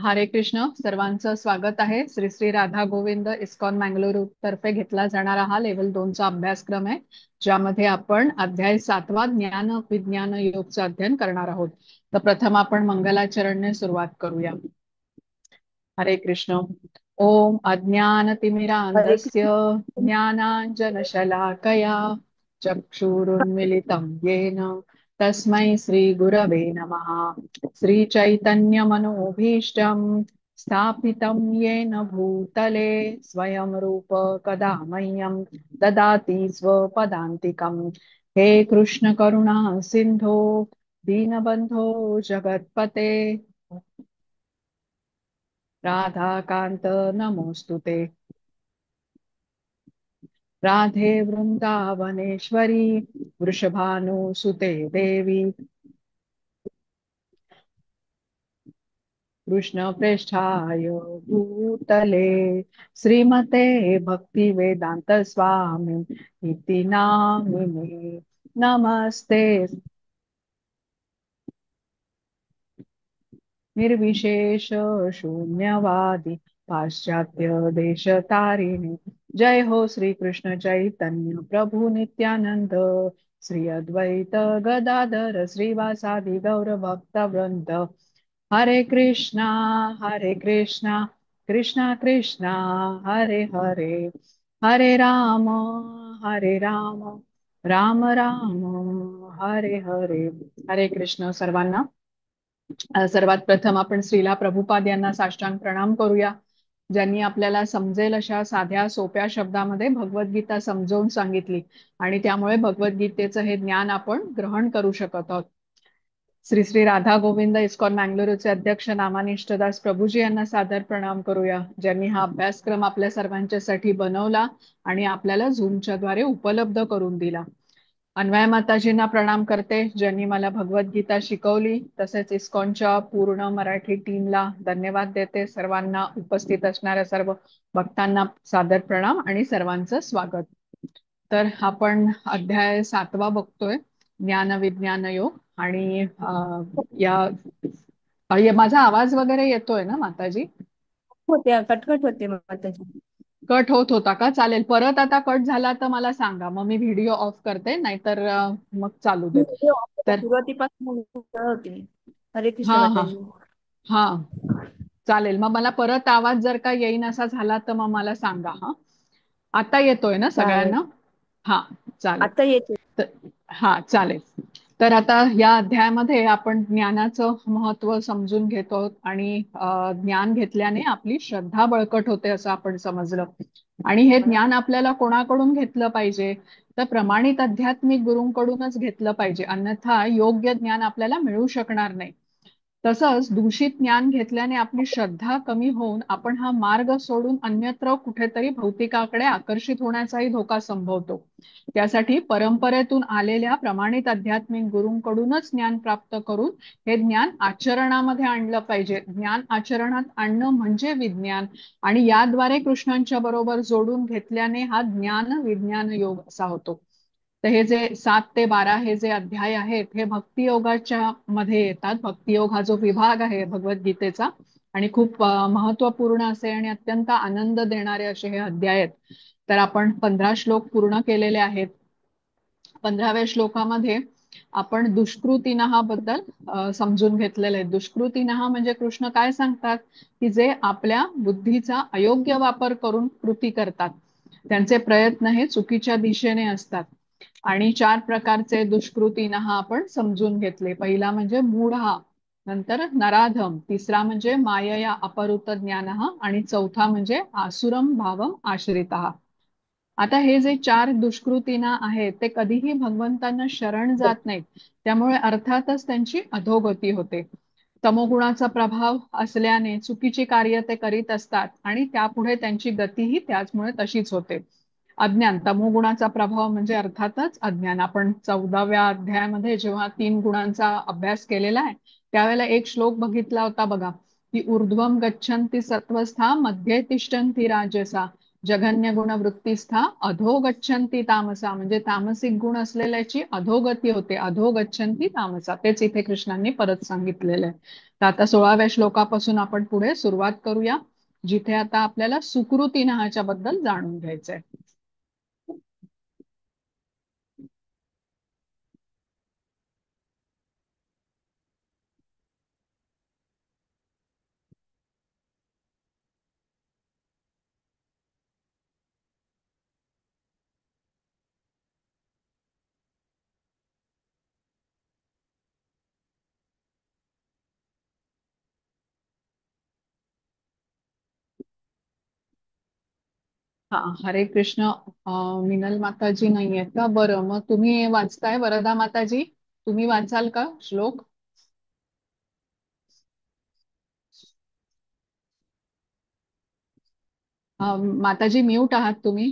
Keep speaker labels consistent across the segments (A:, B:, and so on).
A: हरे कृष्ण. सर्वांचं स्वागत आहे. श्री श्री राधा गोविंद इस्कॉन मंगळुरू तर्फे घेतला जाणारा हा लेव्हल 2 चा अभ्यासक्रम आहे, ज्यामध्ये आपण अध्याय 7वा ज्ञान विज्ञान योगचं अध्ययन करणार आहोत. तर प्रथम आपण मंगलाचरणने सुरुवात करुया. हरे कृष्ण. ओम
B: हरे
A: अज्ञानतिमिरान्धस्य
B: कृष्ण।
A: ज्ञानाञ्जनशलाकया चक्षुरुन्मिलितं येन तस्मै श्रीगुरवे नमः। श्रीचैतन्यमनोभीष्टं स्थापितं येन भूतले स्वयं रूप कदा मह्यं ददाति स्वपदान्तिकम्। हे कृष्ण करुणा सिन्धो दीनबन्धो जगत्पते राधाकान्त नमोऽस्तुते। राधे वृन्दावनेश्वरी वृषभानुसुते देवी कृष्णप्रेष्ठाय भूतले श्रीमते भक्तिवेदान्त स्वामी इति नामिने। नमस्ते निर्विशेष शून्यवादी पाश्चात्य देश तारिणी। जय हो श्री कृष्ण चैतन्य प्रभु नित्यानंद श्री अद्वैत गदाधर श्रीवासादि गौर भक्त वृंद। हरे कृष्णा कृष्णा कृष्णा हरे हरे, हरे राम राम राम हरे हरे। हरे कृष्ण सर्वांना. सर्वात प्रथम आपण श्रीला प्रभुपाद यांना साष्टांग प्रणाम करूया, ज्यांनी आपल्याला समजेल अशा साध्या सोप्या शब्दामध्ये भगवद्गीता समजावून सांगितली आणि त्यामुळे भगवद्गीतेचं हे ज्ञान आपण ग्रहण करू शकत आहोत. श्री श्री राधा गोविंद इस्कॉन मंगळुरूचे अध्यक्ष नामानिष्ठदास प्रभूजी यांना सादर प्रणाम करूया, ज्यांनी हा अभ्यासक्रम आपल्या सर्वांच्यासाठी बनवला आणि आपल्याला झूमच्या द्वारे उपलब्ध करून दिला. अन्वय माताजींना प्रणाम करते, ज्यांनी मला भगवद्गीता शिकवली. तसेच इस्कॉनच्या पूर्ण मराठी टीमला धन्यवाद देते. सर्वांना, उपस्थित असणाऱ्या सर्व भक्तांना सादर प्रणाम आणि सर्वांचं स्वागत. तर आपण अध्याय 7वा बघतोय, ज्ञान विज्ञान योग. आणि माझा आवाज वगैरे येतोय ना माताजी?
B: होते कटकट होते माताजी।
A: कट होत होता का? चालेल, परत आता कट झाला तर मला सांगा, मग मी व्हिडिओ ऑफ करते, नाहीतर मग चालू दे. तर
B: सुरुवातीपासून होती। हरे कृष्ण
A: हा हा
B: माताजी।
A: हा चालेल, मग मला परत आवाज जर का येईन असा झाला तर मग मला सांगा. हा, आता येतोय ना
B: चालेल।
A: सगळ्यांना? हा, चालेल.
B: आता येते।
A: तर हा, चालेल. तर आता या अध्यायामध्ये आपण ज्ञानाचं महत्व समजून घेतो आणि ज्ञान घेतल्याने आपली श्रद्धा बळकट होते असं आपण समजलं. आणि हे ज्ञान आपल्याला कोणाकडून घेतलं पाहिजे? तर प्रमाणित आध्यात्मिक गुरूंकडूनच घेतलं पाहिजे, अन्यथा योग्य ज्ञान आपल्याला मिळू शकणार नाही. तसंच दूषित ज्ञान घेतल्याने आपली श्रद्धा कमी होऊन आपण हा मार्ग सोडून अन्यत्र कुठेतरी भौतिकाकडे आकर्षित होण्याचाही धोका संभवतो. त्यासाठी परंपरेतून आलेल्या प्रमाणित आध्यात्मिक गुरूंकडूनच ज्ञान प्राप्त करून हे ज्ञान आचरणामध्ये आणलं पाहिजे. ज्ञान आचरणात आणणं म्हणजे विज्ञान, आणि याद्वारे कृष्णांच्या बरोबर जोडून घेतल्याने हा ज्ञान विज्ञान योग असा होतो. तर हे जे 7 ते 12 हे जे अध्याय आहेत, हे भक्तियोगाच्या मध्ये येतात. भक्तियोग हा जो विभाग आहे भगवद्गीतेचा, आणि खूप महत्वपूर्ण असे आणि अत्यंत आनंद देणारे असे हे अध्याय आहेत. तर आपण 15 श्लोक पूर्ण केलेले आहेत. 15व्या श्लोकामध्ये आपण दुष्कृतिनहा बद्दल समजून घेतलेलं आहे. दुष्कृतिनहा म्हणजे कृष्ण काय सांगतात, की जे आपल्या बुद्धीचा अयोग्य वापर करून कृती करतात, त्यांचे प्रयत्न हे चुकीच्या दिशेने असतात. आणि 4 प्रकारचे दुष्कृतिनहा आपण समजून घेतले. पहिला म्हणजे मूढहा, नंतर नराधम, तिसरा म्हणजे मायया अपहृत ज्ञानः, आणि चौथा म्हणजे आसुरम भावम आश्रितः. आता हे जे 4 दुष्कृतीना आहेत, ते कधीही भगवंतांना शरण जात नाहीत, त्यामुळे अर्थातच त्यांची अधोगती होते. तमोगुणाचा प्रभाव असल्याने चुकीची कार्य ते करीत असतात आणि त्यापुढे त्यांची गतीही त्याचमुळे तशीच होते. अज्ञान, तमोगुणाचा प्रभाव म्हणजे अर्थातच अज्ञान. आपण 14व्या अध्यायामध्ये जेव्हा 3 गुणांचा अभ्यास केलेला आहे, त्यावेळेला एक श्लोक बघितला होता बघा, की ऊर्ध्वम गच्छन्ति सत्वस्था मध्ये तिष्ठन्ति राजसा जघन्य गुण वृत्तीस्था अधो गच्छन्ति तामसा, म्हणजे तामसिक गुण असलेल्याची अधोगती होते, अधो गच्छन्ति तामसा. तेच इथे कृष्णांनी परत सांगितलेलं आहे. तर आता 16व्या श्लोकापासून आपण पुढे सुरुवात करूया, जिथे आता आपल्याला सुकृती नाहाच्या बद्दल जाणून घ्यायचंय. हा, हरे कृष्ण. मिनल माताजी नाही आहेत का? बरं, मग तुम्ही वाचताय वरदा माताजी, तुम्ही वाचाल का श्लोक? माताजी म्यूट आहात तुम्ही.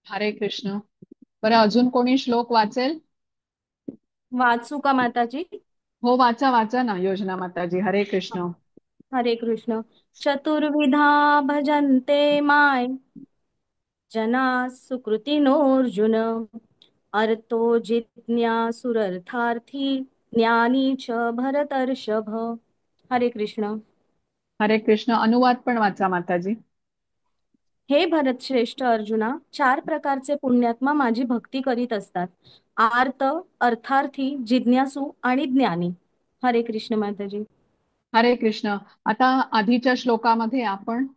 A: हरे कृष्ण. बरं, अजून कोणी श्लोक वाचेल?
B: वाचू का माताजी?
A: हो, वाचा वाचा ना योजना माताजी. हरे कृष्ण.
B: हरे कृष्ण. चतुर्विधा भजन्ते माय जना सुकृतिनोऽर्जुन अर्थो जिज्ञासुरर्थार्थी ज्ञानी च भरतर्षभ. हरे कृष्ण.
A: हरे कृष्ण. अनुवाद पण वाचा माताजी.
B: हे भरत श्रेष्ठ अर्जुना, चार प्रकारचे पुण्यात्मा माझी भक्ती करीत असतात. आर्त, अर्थार्थी, जिज्ञासू आणि ज्ञानी. हरे कृष्ण माताजी.
A: हरे कृष्ण. आता आधीच्या श्लोकामध्ये आपण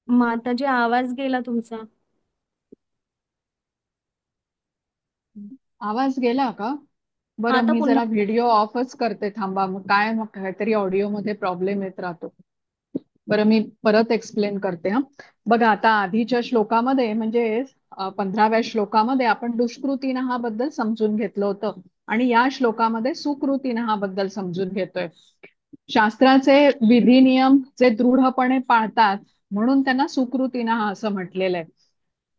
B: माताजी आवाज गेला तुमचा.
A: आवाज गेला का? बरं,
B: आता
A: मी
B: पुन्हा.
A: जरा व्हिडिओ ऑफच करते, थांबा. मग काय, मग काहीतरी ऑडिओ मध्ये प्रॉब्लेम येत राहतो. बरं, मी परत एक्सप्लेन करते. हा, बघा, आता आधीच्या श्लोकामध्ये म्हणजे 15व्या श्लोकामध्ये आपण दुष्कृतीनहा बद्दल समजून घेतलं होतं, आणि या श्लोकामध्ये सुकृतीनहा बद्दल समजून घेतोय. शास्त्राचे विधी नियम जे दृढपणे पाळतात म्हणून त्यांना सुकृतीनहा असं म्हटलेलं आहे.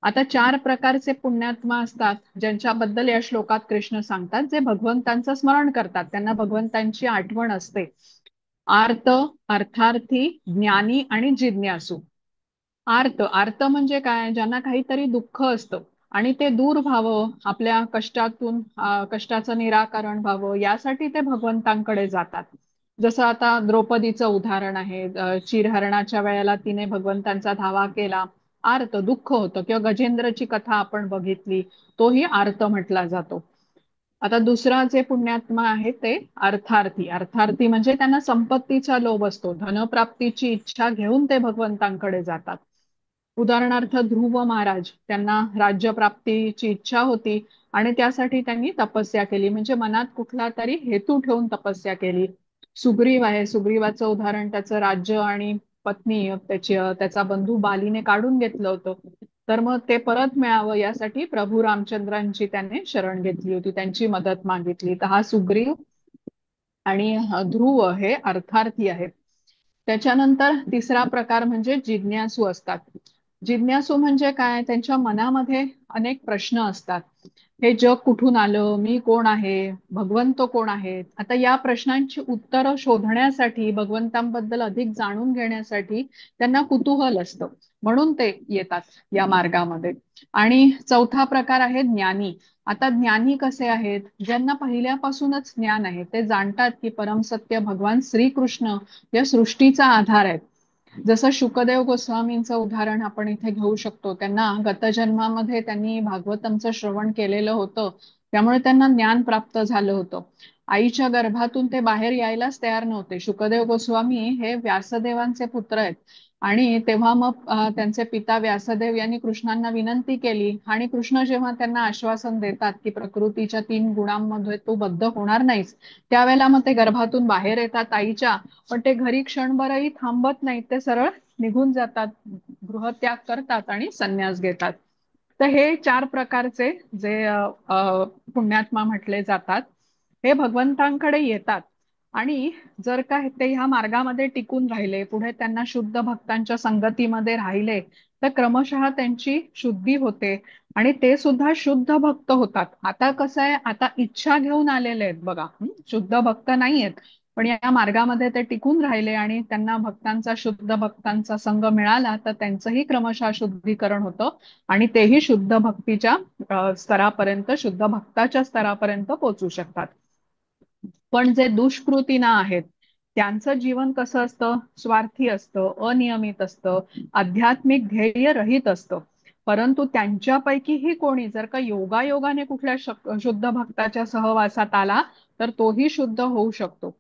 A: आता चार प्रकारचे पुण्यात्मा असतात ज्यांच्याबद्दल या श्लोकात कृष्ण सांगतात, जे भगवंतांचं स्मरण करतात, त्यांना भगवंतांची आठवण असते. आर्त, अर्थार्थी, ज्ञानी आणि जिज्ञासू. आर्त, आर्त म्हणजे काय? ज्यांना काहीतरी दुःख असतं आणि ते दूर व्हावं, आपल्या कष्टातून कष्टाचं निराकरण व्हावं, यासाठी ते भगवंतांकडे जातात. जसं आता द्रौपदीचं उदाहरण आहे. चिरहरणाच्या वेळेला तिने भगवंतांचा धावा केला, आर्त, दुःख होतं. किंवा गजेंद्रची कथा आपण बघितली, तोही आर्त म्हटला जातो. आता दुसरा जे पुण्यात्मा आहे ते अर्थार्थी. अर्थार्थी म्हणजे त्यांना संपत्तीचा लोभ असतो, धनप्राप्तीची इच्छा घेऊन ते भगवंतांकडे जातात. उदाहरणार्थ ध्रुव महाराज, त्यांना राज्यप्राप्तीची इच्छा होती आणि त्यासाठी त्यांनी तपस्या केली, म्हणजे मनात कुठला तरी हेतू ठेवून तपस्या केली. सुग्रीव आहे, सुग्रीवाचं उदाहरण, त्याचं राज्य आणि पत्नी त्याचा बंधू बालीने काढून घेतलं होतं. तर मग ते परत मिळावं यासाठी प्रभू रामचंद्रांची त्याने शरण घेतली होती, त्यांची मदत मागितली. तर हा सुग्रीव आणि ध्रुव हे अर्थार्थी आहेत. त्याच्यानंतर तिसरा प्रकार म्हणजे जिज्ञासू असतात. जिज्ञासू म्हणजे काय? त्यांच्या मनामध्ये अनेक प्रश्न असतात. हे जग कुठून आलं? मी कोण आहे? भगवंत कोण आहेत? आता या प्रश्नांची उत्तरं शोधण्यासाठी, भगवंतांबद्दल अधिक जाणून घेण्यासाठी त्यांना कुतूहल असतं, म्हणून ते येतात या मार्गामध्ये. आणि चौथा प्रकार आहे ज्ञानी. आता ज्ञानी कसे आहेत? ज्यांना पहिल्यापासूनच ज्ञान आहे, ते जाणतात की परमसत्य भगवान श्रीकृष्ण या सृष्टीचा आधार आहे. जसं शुकदेव गोस्वामींचं उदाहरण आपण इथे घेऊ शकतो. त्यांना गतजन्मामध्ये त्यांनी भागवतमचं श्रवण केलेलं होतं, त्यामुळे त्यांना ज्ञान प्राप्त झालं होतं. आईच्या गर्भातून ते बाहेर यायलाच तयार नव्हते. शुकदेव गोस्वामी हे व्यासदेवांचे पुत्र आहेत, आणि तेव्हा मग त्यांचे पिता व्यासदेव यांनी कृष्णांना विनंती केली, आणि कृष्ण जेव्हा त्यांना आश्वासन देतात की प्रकृतीच्या 3 गुणांमध्ये तू बद्ध होणार नाहीस, त्यावेळेला मग ते गर्भातून बाहेर येतात आईच्या. पण ते घरी क्षणभरही थांबत नाहीत, ते सरळ निघून जातात, गृहत्याग करतात आणि संन्यास घेतात. तर हे चार प्रकारचे जे पुण्यात्मा म्हटले जातात, हे भगवंतांकडे येतात. आणि जर का ते ह्या मार्गामध्ये टिकून राहिले, पुढे त्यांना शुद्ध भक्तांच्या संगतीमध्ये राहिले, तर क्रमशः त्यांची शुद्धी होते आणि ते सुद्धा शुद्ध भक्त होतात. आता कसं आहे, आता इच्छा घेऊन आलेले आहेत बघा, शुद्ध भक्त नाही आहेत, पण या मार्गामध्ये ते टिकून राहिले आणि त्यांना भक्तांचा, शुद्ध भक्तांचा संग मिळाला, तर त्यांचंही क्रमशः शुद्धीकरण होतं आणि तेही शुद्ध भक्तीच्या स्तरापर्यंत, शुद्ध भक्ताच्या स्तरापर्यंत पोहोचू शकतात. पण जे दुष्कृतीना आहेत, त्यांचं जीवन कसं असतं, स्वार्थी असतं, अनियमित असतं, आध्यात्मिक ध्येय रहित असतं. परंतु त्यांच्यापैकीही कोणी जर का योगायोगाने कुठल्या शुद्ध भक्ताच्या सहवासात आला, तर तोही शुद्ध होऊ शकतो.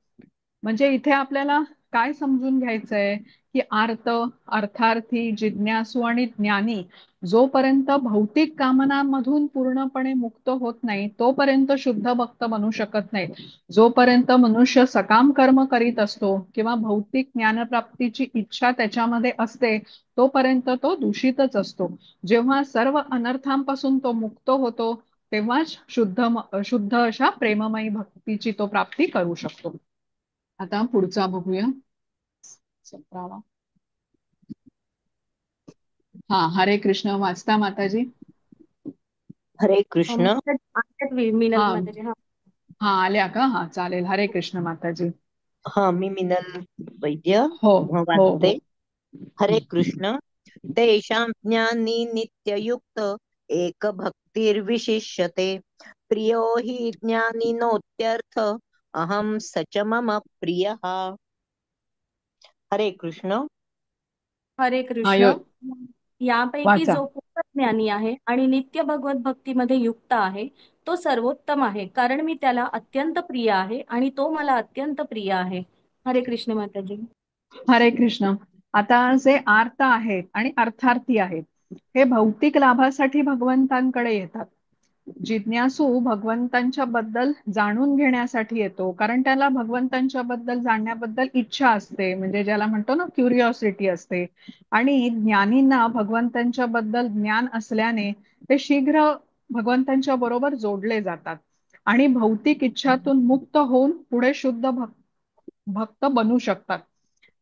A: म्हणजे इथे आपल्याला काय समजून घ्यायचंय, की आर्त, अर्थार्थी, जिज्ञासू आणि ज्ञानी जोपर्यंत भौतिक कामनांमधून पूर्णपणे मुक्त होत नाही, तोपर्यंत शुद्ध भक्त बनू शकत नाही. जोपर्यंत मनुष्य सकाम कर्म करीत असतो किंवा भौतिक ज्ञानप्राप्तीची इच्छा त्याच्यामध्ये असते, तोपर्यंत तो दूषितच असतो. जेव्हा सर्व अनर्थांपासून तो मुक्त होतो, तेव्हाच शुद्ध अशा प्रेममयी भक्तीची तो प्राप्ती करू शकतो. आता पुढचा बघूया. 17वा. हा, हरे कृष्ण वाचता माताजी.
C: हरे कृष्ण.
A: हा,
B: मिनल माताजी. हा.
A: हा आल्या का? हा चालेल. हरे कृष्ण माताजी.
C: हा, मी मिनल वैद्य
A: हो हो
C: वाचते.
A: हो.
C: हरे कृष्ण. तेषां ज्ञानी नित्ययुक्त एक भक्तिर्विशिष्यते प्रियो हि ज्ञानिनोत्यर्थ अहम सच मम प्रियः. हरे कृष्ण.
B: हरे
A: हा
B: कृष्ण. यापैकी
A: वाचा.
B: जो पूर्ण ज्ञानी आहे आणि नित्य भगवत भक्तीमध्ये युक्त आहे, तो सर्वोत्तम आहे, कारण मी त्याला अत्यंत प्रिय आहे आणि तो मला अत्यंत प्रिय आहे. हरे कृष्ण माताजी.
A: हरे कृष्ण. आता जे आर्त आहेत आणि अर्थार्थी आहेत, हे भौतिक लाभासाठी भगवंतांकडे येतात. जिज्ञासू भगवंतांच्या बद्दल जाणून घेण्यासाठी येतो, कारण त्याला भगवंतांच्या बद्दल जाणण्याबद्दल इच्छा असते, म्हणजे ज्याला म्हणतो ना, क्युरिओसिटी असते. आणि ज्ञानींना भगवंतांच्या बद्दल ज्ञान असल्याने ते शीघ्र भगवंतांच्या बरोबर जोडले जातात आणि भौतिक इच्छातून मुक्त होऊन पुढे शुद्ध भक्त बनू शकतात.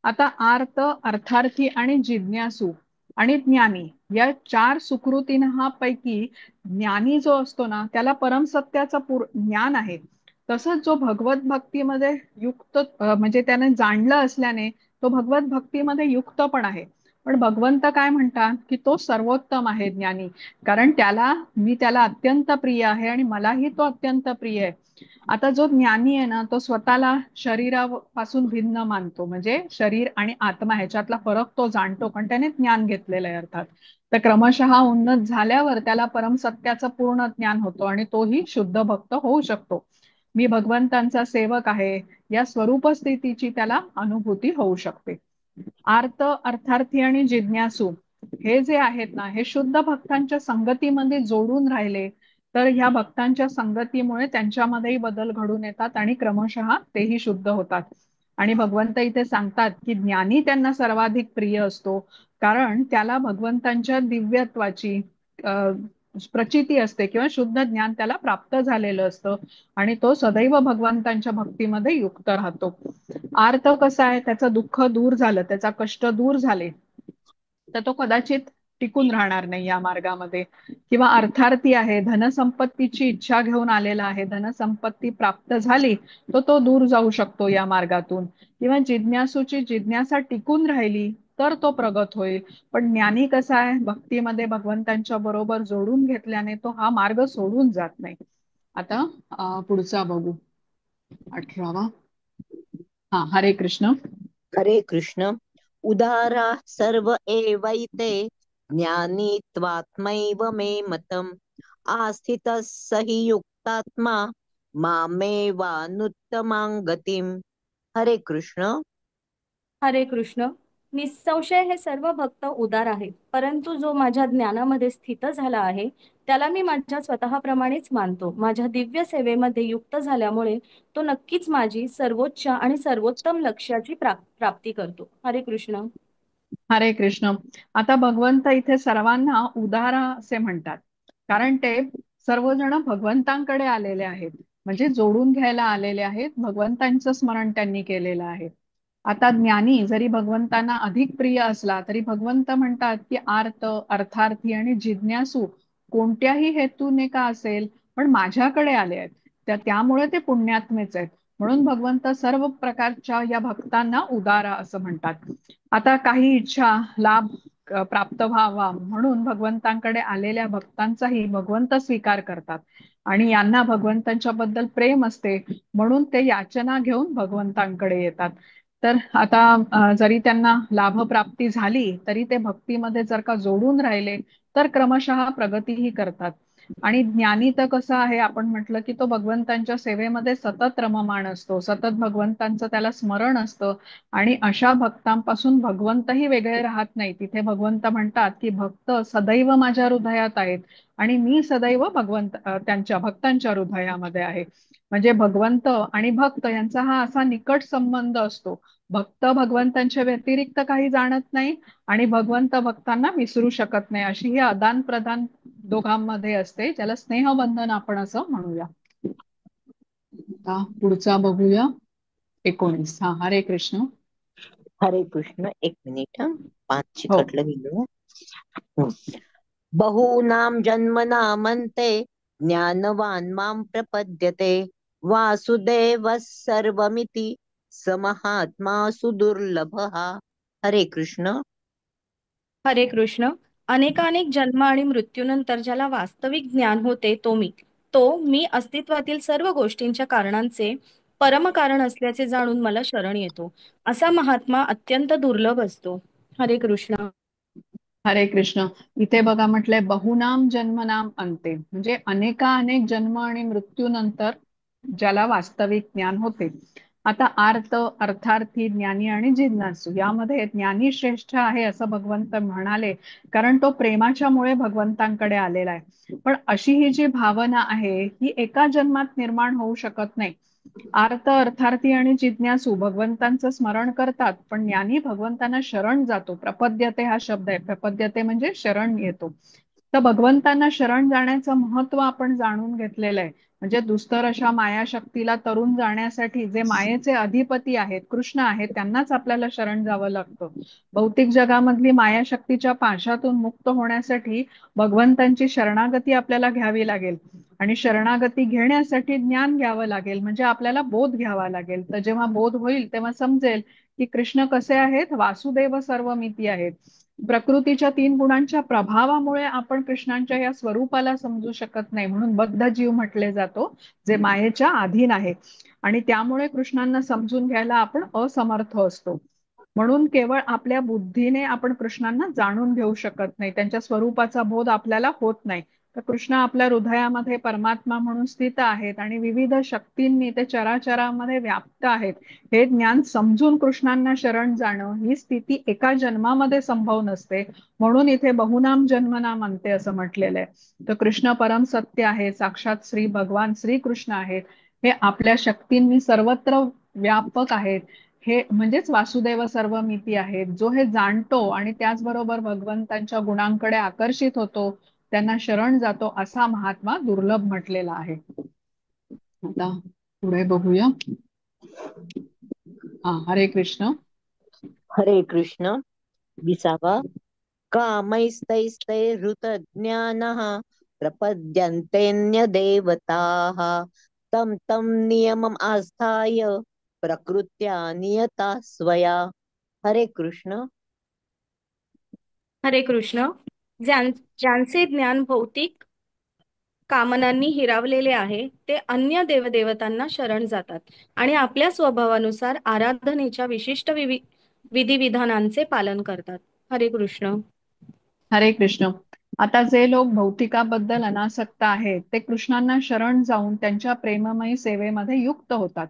A: आता आर्त, अर्थार्थी आणि जिज्ञासू आणि ज्ञानी या चार सुकृतींहा पैकी ज्ञानी जो असतो ना, त्याला परमसत्याचं ज्ञान आहे. तसंच जो भगवत भक्तीमध्ये युक्त, म्हणजे त्याने जाणलं असल्याने तो भगवत भक्तीमध्ये युक्त पण आहे. पण भगवंत काय म्हणतात, की तो सर्वोत्तम आहे ज्ञानी, कारण मी त्याला अत्यंत प्रिय आहे आणि मलाही तो अत्यंत प्रिय आहे. आता जो ज्ञानी आहे ना, तो स्वतःला शरीरापासून भिन्न मानतो, म्हणजे शरीर आणि आत्मा ह्याच्यातला फरक तो जाणतो, कारण त्याने ज्ञान घेतलेलं आहे अर्थात. तर क्रमशः उन्नत झाल्यावर त्याला परमसत्याचं पूर्ण ज्ञान होतं आणि तोही शुद्ध भक्त होऊ शकतो. मी भगवंतांचा सेवक आहे या स्वरूप स्थितीची त्याला अनुभूती होऊ शकते. आर्त, अर्थार्थी आणि जिज्ञासू हे जे आहेत ना, हे शुद्ध भक्तांच्या संगतीमध्ये जोडून राहिले, तर ह्या भक्तांच्या संगतीमुळे त्यांच्यामध्येही बदल घडून येतात आणि क्रमशः तेही शुद्ध होतात. आणि भगवंत इथे सांगतात, की ज्ञानी त्यांना सर्वाधिक प्रिय असतो, कारण त्याला भगवंतांच्या दिव्यत्वाची प्रचिती असते किंवा शुद्ध ज्ञान त्याला प्राप्त झालेलं असतं आणि तो सदैव भगवंतांच्या भक्तीमध्ये युक्त राहतो. आर्त कसा आहे, त्याचं दुःख दूर झालं, त्याचा कष्ट दूर झाले, तर तो कदाचित टिकून राहणार नाही या मार्गामध्ये. किंवा अर्थार्थी आहे, धनसंपत्तीची इच्छा घेऊन आलेला आहे, धनसंपत्ती प्राप्त झाली तर तो दूर जाऊ शकतो या मार्गातून. किंवा जिज्ञासूची जिज्ञासा टिकून राहिली तर तो प्रगत होईल. पण ज्ञानी कसा आहे, भक्तीमध्ये भगवंतांच्या बरोबर जोडून घेतल्याने तो हा मार्ग सोडून जात नाही. आता पुढचा बघू, 18वा. हा, हरे कृष्ण.
C: हरे कृष्ण. उदारा सर्व एवैते ज्ञानी त्वात्मैव मे मतम् आस्थितः स हि युक्तात्मा मामेवानुत्तमां गतिम्. हरे कृष्ण.
B: हरे कृष्ण. निसंशय हे सर्व भक्त उदार आहेत, परंतु जो माझ्या ज्ञानामध्ये स्थित झाला आहे, त्याला मी माझ्या स्वतःप्रमाणेच मानतो. माझ्या दिव्य सेवेमध्ये युक्त झाल्यामुळे तो नक्कीच माझी सर्वोच्च आणि सर्वोत्तम लक्ष्याची प्राप्ती करतो. हरे कृष्ण.
A: हरे कृष्ण. आता भगवंत इथे सर्वांना उदार असे म्हणतात, कारण ते सर्वजण भगवंतांकडे आलेले आहेत. म्हणजे जोडून घ्यायला आलेले आहेत, भगवंतांचं स्मरण त्यांनी केलेलं आहे. आता ज्ञानी जरी भगवंतांना अधिक प्रिय असला तरी भगवंत म्हणतात की आर्त, अर्थार्थी आणि जिज्ञासू कोणत्याही हेतूने का असेल पण माझ्याकडे आले आहेत, त्यामुळे ते पुण्यात्मेच आहेत. म्हणून भगवंत सर्व प्रकारच्या या भक्तांना उदारा असं म्हणतात. आता काही इच्छा लाभ प्राप्त व्हावा म्हणून भगवंतांकडे आलेल्या भक्तांचाही भगवंत स्वीकार करतात आणि यांना भगवंतांच्या बद्दल प्रेम असते म्हणून ते याचना घेऊन भगवंतांकडे येतात. तर आता जरी त्यांना लाभप्राप्ती झाली तरी ते भक्तीमध्ये जर का जोडून राहिले तर क्रमशः प्रगतीही करतात. आणि ज्ञानी तर कसं आहे, आपण म्हटलं की तो भगवंतांच्या सेवेमध्ये सतत रममाण असतो, सतत भगवंतांचं त्याला स्मरण असतं. आणि अशा भक्तांपासून भगवंतही वेगळे राहत नाही. तिथे भगवंत म्हणतात की भक्त सदैव माझ्या हृदयात आहेत आणि मी सदैव त्यांच्या भक्तांच्या हृदयामध्ये आहे. म्हणजे भगवंत आणि भक्त यांचा हा असा निकट संबंध असतो. भक्त भगवंतांच्या व्यतिरिक्त काही जाणत नाही आणि भगवंत भक्तांना विसरू शकत नाही, अशी ही आदान प्रदान दोघांमध्ये असते, ज्याला स्नेहबंधन आपण असं म्हणूया. आता पुढचा बघूया, 19. हा, हरे कृष्ण.
C: हरे कृष्ण. एक मिनिट हं. 5
A: हो.
C: चिकटलं गेलं. बहूनां जन्मनामन्ते ज्ञानवान् मां प्रपद्यते वासुदेवः सर्वमिति स महात्मा सुदुर्लभः. हरे कृष्ण.
B: हरे कृष्ण. अनेकानेक जन्म आणि मृत्यूनंतर ज्याला वास्तविक ज्ञान होते तो मी अस्तित्वातील सर्व गोष्टींच्या कारणांचे परमकारण असल्याचे जाणून मला शरण येतो. असा महात्मा अत्यंत दुर्लभ असतो. हरे कृष्ण.
A: हरे कृष्ण. इथे बघा म्हटलंय बहुनाम जन्मनाम अंते, म्हणजे अनेक जन्म आणि मृत्यूनंतर ज्याला वास्तविक ज्ञान होते. आता आर्त, अर्थार्थी, ज्ञानी आणि जिज्ञासू यामध्ये ज्ञानी श्रेष्ठ आहे असं भगवंत म्हणाले, कारण तो प्रेमाच्यामुळे भगवंतांकडे आलेला आहे. पण अशी ही जी भावना आहे ही एका जन्मात निर्माण होऊ शकत नाही. आर्त, अर्थार्थी आणि जिज्ञासू भगवंतांचं स्मरण करतात, पण ज्ञानी भगवंतांना शरण जातो. प्रपद्यते हा शब्द आहे, प्रपद्यते म्हणजे शरण येतो. तर भगवंतांना शरण जाण्याचं महत्व आपण जाणून घेतलेलं आहे. म्हणजे दुस्तर अशा मायाशक्तीला तरून जाण्यासाठी जे मायेचे अधिपती आहेत, कृष्ण आहेत, त्यांनाच आपल्याला शरण जावं लागतं. भौतिक जगामधली मायाशक्तीच्या पाशातून मुक्त होण्यासाठी भगवंतांची शरणागती आपल्याला घ्यावी लागेल आणि शरणागती घेण्यासाठी ज्ञान घ्यावं लागेल, म्हणजे आपल्याला बोध घ्यावा लागेल. तर जेव्हा बोध होईल तेव्हा समजेल की कृष्ण कसे आहेत, वासुदेव सर्वमिती आहेत. प्रकृतीच्या 3 गुणांच्या प्रभावामुळे आपण कृष्णांच्या या स्वरूपाला समजू शकत नाही, म्हणून बद्ध जीव म्हटले जातो, जे मायेच्या अधीन आहे. आणि त्यामुळे कृष्णांना समजून घ्यायला आपण असमर्थ असतो. म्हणून केवळ आपल्या बुद्धीने आपण कृष्णांना जाणून घेऊ शकत नाही, त्यांच्या स्वरूपाचा बोध आपल्याला होत नाही. तर कृष्ण आपल्या हृदयामध्ये परमात्मा म्हणून स्थित आहेत आणि विविध शक्तींनी ते चराचरामध्ये व्याप्त आहेत. हे ज्ञान समजून कृष्णांना शरण जाणं ही स्थिती एका जन्मामध्ये संभव नसते. म्हणून इथे बहुनाम जन्मनाम अंते असं म्हटलेलं आहे. तर कृष्ण परम सत्य आहे, साक्षात श्री भगवान श्रीकृष्ण आहेत. हे आपल्या शक्तींनी सर्वत्र व्यापक आहेत. हे म्हणजेच वासुदेव सर्वमिती आहेत. जो हे जाणतो आणि त्याचबरोबर भगवंतांच्या गुणांकडे आकर्षित होतो, त्यांना शरण जातो, असा महात्मा दुर्लभ म्हटलेला आहे. आता पुढे बघूया. हरे कृष्ण.
C: हरे कृष्ण. 20. कामैस्तैस्तैर्हृतज्ञानः प्रपद्यन्तेऽन्यदेवताः तं तं नियमम् आस्थाय प्रकृत्या नियता स्वया. हरे कृष्ण.
B: हरे कृष्ण. ज्यांचे ज्ञान भौतिक कामनांनी हिरावलेले आहे ते अन्य देवदेवतांना शरण जातात आणि आपल्या स्वभावानुसार आराधनेच्या विशिष्ट विधिविधानांचे पालन करतात. हरे कृष्ण.
A: हरे कृष्ण. आता जे लोक भौतिकाबद्दल अनासक्त आहेत ते कृष्णांना शरण जाऊन त्यांच्या प्रेममयी सेवेमध्ये युक्त होतात.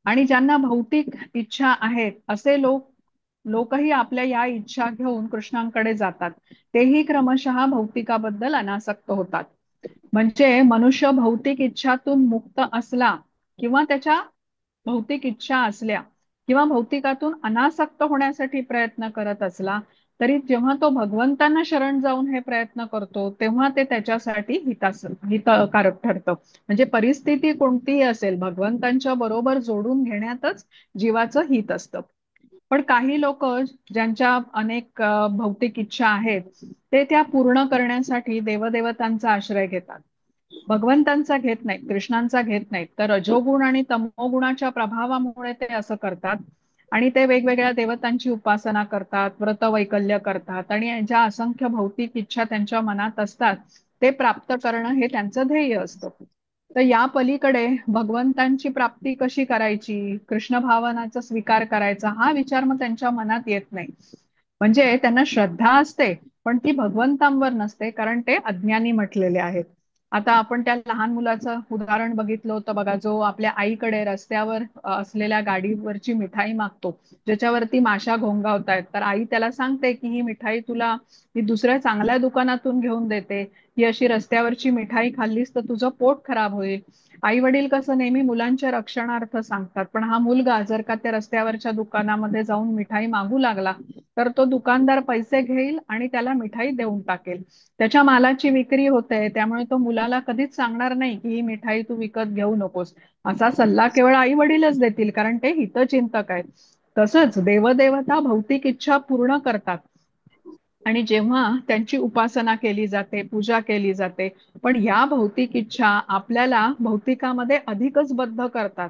A: आणि ज्यांना भौतिक इच्छा आहेत असे लोकही आपल्या या इच्छा घेऊन कृष्णांकडे जातात. तेही क्रमशः भौतिकाबद्दल अनासक्त होतात. म्हणजे मनुष्य भौतिक इच्छातून मुक्त असला किंवा त्याच्या भौतिक इच्छा असल्या किंवा भौतिकातून अनासक्त होण्यासाठी प्रयत्न करत असला तरी जेव्हा तो भगवंतांना शरण जाऊन हे प्रयत्न करतो तेव्हा ते त्याच्यासाठी हितकारक ठरतं. म्हणजे परिस्थिती कोणतीही असेल, भगवंतांच्या बरोबर जोडून घेण्यातच जीवाचं हित असतं. पण काही लोक ज्यांच्या अनेक भौतिक इच्छा आहेत ते त्या पूर्ण करण्यासाठी देवदेवतांचा आश्रय घेतात. भगवंतांचा घेत नाहीत, कृष्णांचा घेत नाहीत, तर रजोगुण आणि तमोगुणाच्या प्रभावामुळे ते असं करतात. आणि ते वेगवेगळ्या देवतांची उपासना करतात, व्रतवैकल्य करतात आणि ज्या असंख्य भौतिक इच्छा त्यांच्या मनात असतात ते प्राप्त करणं हे त्यांचं ध्येय असतं. तर या पलीकडे भगवंतांची प्राप्ती कशी करायची, कृष्ण भावनाचा स्वीकार करायचा हा विचार मग त्यांच्या मनात येत नाही. म्हणजे त्यांना श्रद्धा असते पण ती भगवंतांवर नसते, कारण ते अज्ञानी म्हटलेले आहेत. आता आपण त्या लहान मुलाचं उदाहरण बघितलं होतं बघा, जो आपल्या आईकडे रस्त्यावर असलेल्या गाडीवरची मिठाई मागतो, ज्याच्यावरती माशा घोंगावतायत. तर आई त्याला सांगते की ही मिठाई तुला मी दुसऱ्या चांगल्या दुकानातून घेऊन देते, ही अशी रस्त्यावरची मिठाई खाल्लीस तर तुझं पोट खराब होईल. आई वडील कसं नेहमी मुलांच्या रक्षणार्थ सांगतात, पण हा मुलगा जर का त्या रस्त्यावरच्या दुकानामध्ये जाऊन मिठाई मागू लागला तर तो दुकानदार पैसे घेईल आणि त्याला मिठाई देऊन टाकेल. त्याच्या मालाची विक्री होते, त्यामुळे तो मुलाला कधीच सांगणार नाही की ही मिठाई तू विकत घेऊ नकोस. असा सल्ला केवळ आई वडीलच देतील, कारण ते हितचिंतक आहेत. तसंच देवदेवता भौतिक इच्छा पूर्ण करतात आणि जेव्हा त्यांची उपासना केली जाते, पूजा केली जाते, पण या भौतिक इच्छा आपल्याला भौतिकामध्ये अधिकच बद्ध करतात.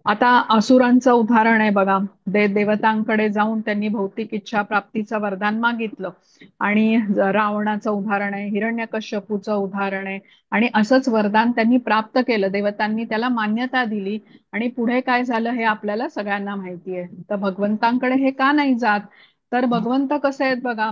A: आता असुरांचं उदाहरण आहे बघा. देवतांकडे जाऊन त्यांनी भौतिक इच्छा प्राप्तीचं वरदान मागितलं. आणि रावणाचं उदाहरण आहे, हिरण्यकश्यपूचं उदाहरण आहे. आणि असंच वरदान त्यांनी प्राप्त केलं, देवतांनी त्याला मान्यता दिली. आणि पुढे काय झालं हे आपल्याला सगळ्यांना माहिती आहे. तर भगवंतांकडे हे का नाही जात? तर भगवंत कसे आहेत बघा,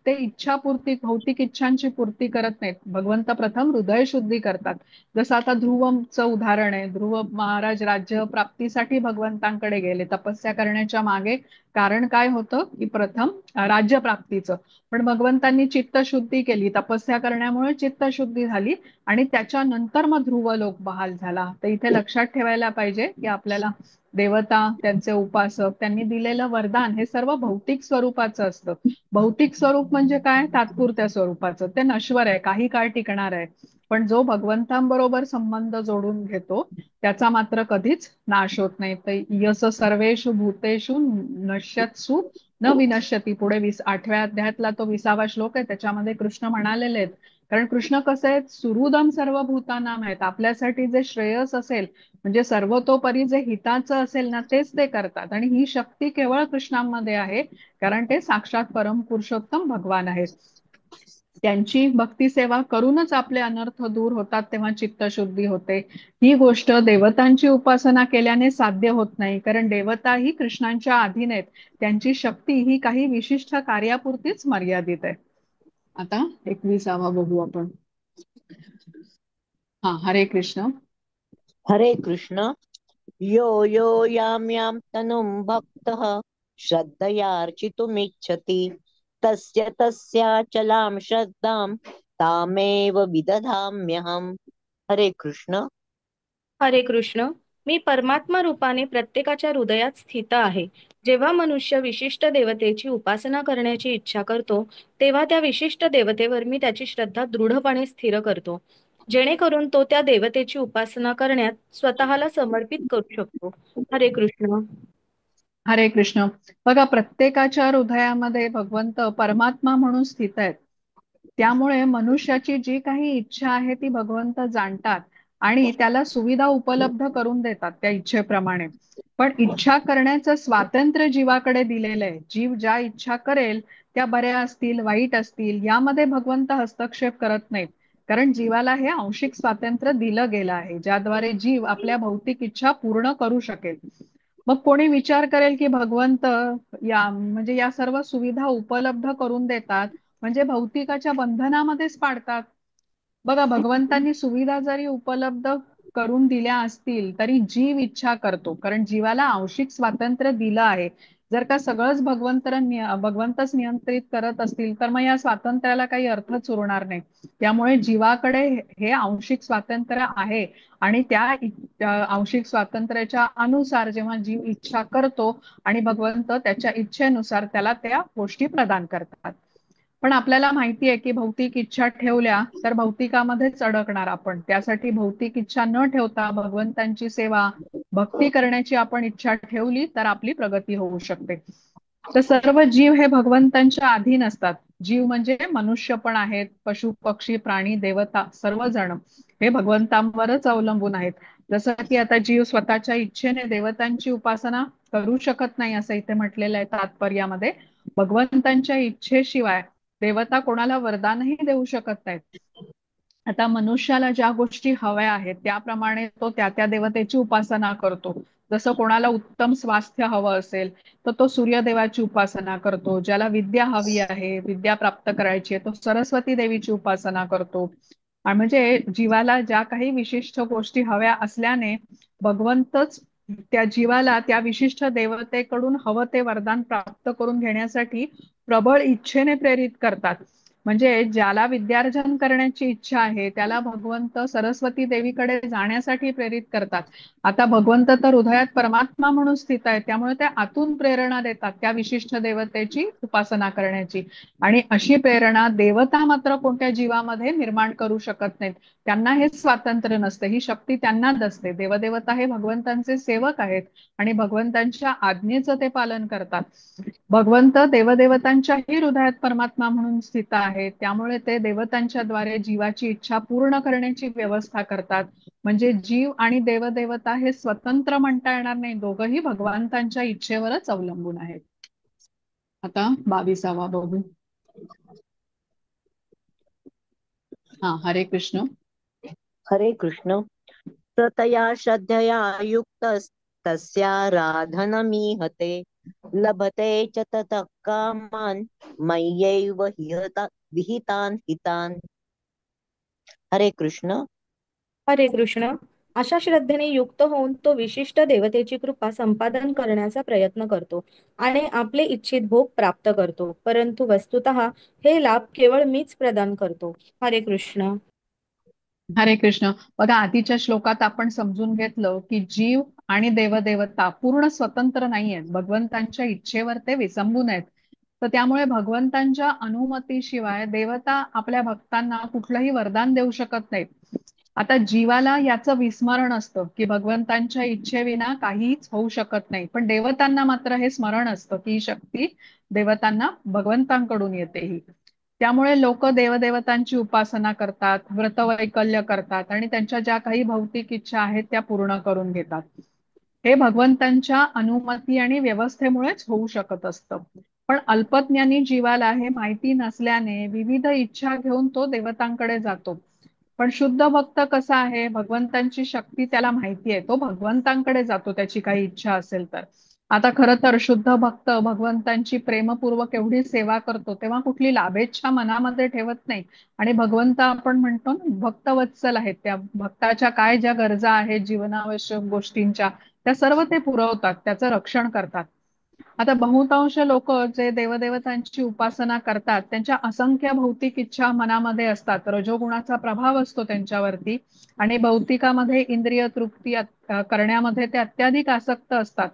A: ते इच्छापूर्ती, भौतिक इच्छांची पूर्ती करत नाहीत. भगवंत प्रथम हृदय शुद्धी करतात. जसं आता ध्रुवचं उदाहरण आहे. ध्रुव महाराज राज्य प्राप्तीसाठी भगवंतांकडे गेले, तपस्या करण्याच्या मागे कारण काय होतं की प्रथम राज्य प्राप्तीचं. पण भगवंतांनी चित्तशुद्धी केली, तपस्या करण्यामुळे चित्तशुद्धी झाली आणि त्याच्यानंतर मग ध्रुव लोक बहाल झाला. तर इथे लक्षात ठेवायला पाहिजे की आपल्याला देवता, त्यांचे उपासक, त्यांनी दिलेलं वरदान हे सर्व भौतिक स्वरूपाचं असतं. भौतिक स्वरूप म्हणजे काय? तात्पुरत्या स्वरूपाचं, ते नश्वर आहे, काही काळ टिकणार आहे. पण जो भगवंतांबरोबर संबंध जोडून घेतो त्याचा मात्र कधीच नाश होत नाही. तर यस सर्वेषु भूतेषु नश्यत्सु न विनश्यती, पुढे 8व्या अध्यायातला तो 20वा श्लोक आहे, त्याच्यामध्ये कृष्ण म्हणालेले आहेत. कारण कृष्ण कसं आहे, सुहृदम सर्व भूतानाम आहेत. आपल्यासाठी जे श्रेयस असेल, म्हणजे सर्वतोपरी जे हिताचं असेल ना, तेच ते करतात. आणि ही शक्ती केवळ कृष्णांमध्ये आहे, कारण ते साक्षात परम पुरुषोत्तम भगवान आहेत. त्यांची भक्ती सेवा करूनच आपले अनर्थ दूर होतात, तेव्हा चित्तशुद्धी होते. ही गोष्ट देवतांची उपासना केल्याने साध्य होत नाही, कारण देवता ही कृष्णांच्या अधीन आहेत. त्यांची शक्ती ही काही विशिष्ट कार्यापुरतीच मर्यादित आहे. आता 21वा बघू आपण. हा, हरे कृष्ण.
C: हरे कृष्ण. यो यो यां यां तनुं भक्तः श्रद्धयार्चितुमिच्छति तस्य तस्याचलां श्रद्धां तामेव विदधाम्यहम्. हरे कृष्ण.
B: हरे कृष्ण. मी परमात्मा रूपाने प्रत्येकाच्या हृदयात स्थित आहे. जेव्हा मनुष्य विशिष्ट देवतेची उपासना करण्याची इच्छा करतो तेव्हा त्या विशिष्ट देवतेवर मी त्याची श्रद्धा दृढपणे स्थिर करतो, जेणेकरून तो त्या देवतेची उपासना करण्यात स्वतःला समर्पित करू शकतो. हरे कृष्ण.
A: हरे कृष्ण. बघा, प्रत्येकाच्या हृदयामध्ये भगवंत परमात्मा म्हणून स्थित आहेत. त्यामुळे मनुष्याची जी काही इच्छा आहे ती भगवंत जाणतात आणि त्याला सुविधा उपलब्ध करून देतात त्या इच्छेप्रमाणे. पण इच्छा करण्याचं स्वातंत्र्य जीवाकडे दिलेलं आहे. जीव ज्या इच्छा करेल त्या बऱ्या असतील, वाईट असतील, यामध्ये भगवंत हस्तक्षेप करत नाहीत. कारण जीवाला हे आंशिक स्वातंत्र्य दिलं गेलं आहे, ज्याद्वारे जीव आपल्या भौतिक इच्छा पूर्ण करू शकेल. मग कोणी विचार करेल की भगवंत म्हणजे या सर्व सुविधा उपलब्ध करून देतात म्हणजे भौतिकाच्या बंधनामध्येच पाडतात. बघा, भगवंतांनी सुविधा जरी उपलब्ध करून दिल्या असतील तरी जीव इच्छा करतो, कारण जीवाला आंशिक स्वातंत्र्य दिलं आहे. जर का सगळंच भगवंतच नियंत्रित करत असतील तर मग या स्वातंत्र्याला काही अर्थच उरणार नाही. त्यामुळे जीवाकडे हे आंशिक स्वातंत्र्य आहे आणि त्या आंशिक स्वातंत्र्याच्या अनुसार जेव्हा जीव इच्छा करतो आणि भगवंत त्याच्या इच्छेनुसार त्याला त्या गोष्टी प्रदान करतात. पण आपल्याला माहिती आहे की भौतिक इच्छा ठेवल्या तर भौतिकामध्येच अडकणार आपण. त्यासाठी भौतिक इच्छा न ठेवता भगवंतांची सेवा, भक्ती करण्याची आपण इच्छा ठेवली तर आपली प्रगती होऊ शकते. तर सर्व जीव हे भगवंतांच्या अधीन असतात. जीव म्हणजे मनुष्य पण आहेत, पशु पक्षी प्राणी देवता सर्वजण हे भगवंतांवरच अवलंबून आहेत. जसं की आता जीव स्वतःच्या इच्छेने देवतांची उपासना करू शकत नाही असं इथे म्हटलेलं आहे तात्पर्यामध्ये. भगवंतांच्या इच्छेशिवाय देवता कोणाला वरदानही देऊ शकत नाहीत. आता मनुष्याला ज्या गोष्टी हव्या आहेत त्याप्रमाणे तो त्या त्या देवतेची उपासना करतो. जसं कोणाला उत्तम स्वास्थ्य हवं असेल तर तो सूर्यदेवाची उपासना करतो. ज्याला विद्या हवी आहे, विद्या प्राप्त करायची आहे, तो सरस्वती देवीची उपासना करतो. आणि म्हणजे जीवाला ज्या काही विशिष्ट गोष्टी हव्या असल्याने भगवंतच त्या जीवाला त्या विशिष्ट देवतेकडून हवं ते वरदान प्राप्त करून घेण्यासाठी प्रबळ इच्छेने प्रेरित करतात. म्हणजे ज्याला विद्यार्जन करण्याची इच्छा आहे त्याला भगवंत सरस्वती देवीकडे जाण्यासाठी प्रेरित करतात. आता भगवंत तर हृदयात परमात्मा म्हणून स्थित आहे, त्यामुळे ते आतून प्रेरणा देतात त्या विशिष्ट देवतेची उपासना करण्याची. आणि अशी प्रेरणा देवता मात्र कोणत्या जीवामध्ये निर्माण करू शकत नाहीत. त्यांना हेच स्वातंत्र्य नसते, ही शक्ती त्यांनाच असते. देवदेवता हे भगवंतांचे सेवक आहेत आणि भगवंतांच्या आज्ञेचं ते पालन करतात. भगवंत देवदेवतांच्याही हृदयात परमात्मा म्हणून स्थित आहे, त्यामुळे ते देवतांच्या द्वारे जीवाची इच्छा पूर्ण करण्याची व्यवस्था करतात. म्हणजे जीव आणि देवदेवता हे स्वतंत्र म्हणता येणार नाही, दोघंही भगवंतांच्या इच्छेवरच अवलंबून आहेत. आता 22वा बघू. हरे कृष्ण.
C: हरे कृष्ण. तया श्रद्धया युक्तस्तस्याराधनमीहते लभते च ततः कामान् मय्यैव विहितान् हितान्. हरे कृष्ण.
B: हरे कृष्ण. अशा श्रद्धेने युक्त होऊन तो विशिष्ट देवतेची कृपा संपादन करण्याचा प्रयत्न करतो आणि आपले इच्छित भोग प्राप्त करतो. परंतु वस्तुतः हे लाभ केवळ मीच प्रदान करतो. हरे कृष्ण.
A: हरे कृष्ण. बघा, आधीच्या श्लोकात आपण समजून घेतलं की जीव आणि देवदेवता पूर्ण स्वतंत्र नाहीयेत, भगवंतांच्या इच्छेवर ते विसंबून आहेत. तर त्यामुळे भगवंतांच्या अनुमतीशिवाय देवता आपल्या भक्तांना कुठलंही वरदान देऊ शकत नाहीत. आता जीवाला याचं विस्मरण असतं की भगवंतांच्या इच्छेविना काहीच होऊ शकत नाही, पण देवतांना मात्र हे स्मरण असतं की ही शक्ती देवतांना भगवंतांकडून येते ही. त्यामुळे लोक देवदेवतांची उपासना करतात, व्रतवैकल्य करतात आणि त्यांच्या ज्या काही भौतिक इच्छा आहेत त्या पूर्ण करून घेतात. हे भगवंतांच्या अनुमती आणि व्यवस्थेमुळेच होऊ शकत असतं. पण अल्पज्ञानी जीवाला हे माहिती नसल्याने विविध इच्छा घेऊन तो देवतांकडे जातो. पण शुद्ध भक्त कसा आहे, भगवंतांची शक्ती त्याला माहिती आहे, तो भगवंतांकडे जातो त्याची काही इच्छा असेल तर. आता खरं तर शुद्ध भक्त भगवंतांची प्रेमपूर्वक एवढी सेवा करतो तेव्हा कुठली लाभेच्छा मनामध्ये ठेवत नाही. आणि भगवंत आपण म्हणतो ना भक्तवत्सल आहेत, त्या भक्ताच्या काय ज्या गरजा आहेत जीवनावश्यक गोष्टींच्या त्या सर्व ते पुरवतात, त्याचं रक्षण करतात. आता बहुतांश लोक जे देवदेवतांची उपासना करतात त्यांच्या असंख्य भौतिक इच्छा मनामध्ये असतात, रजोगुणाचा प्रभाव असतो त्यांच्यावरती आणि भौतिकामध्ये इंद्रिय तृप्ती करण्यामध्ये ते अत्याधिक आसक्त असतात.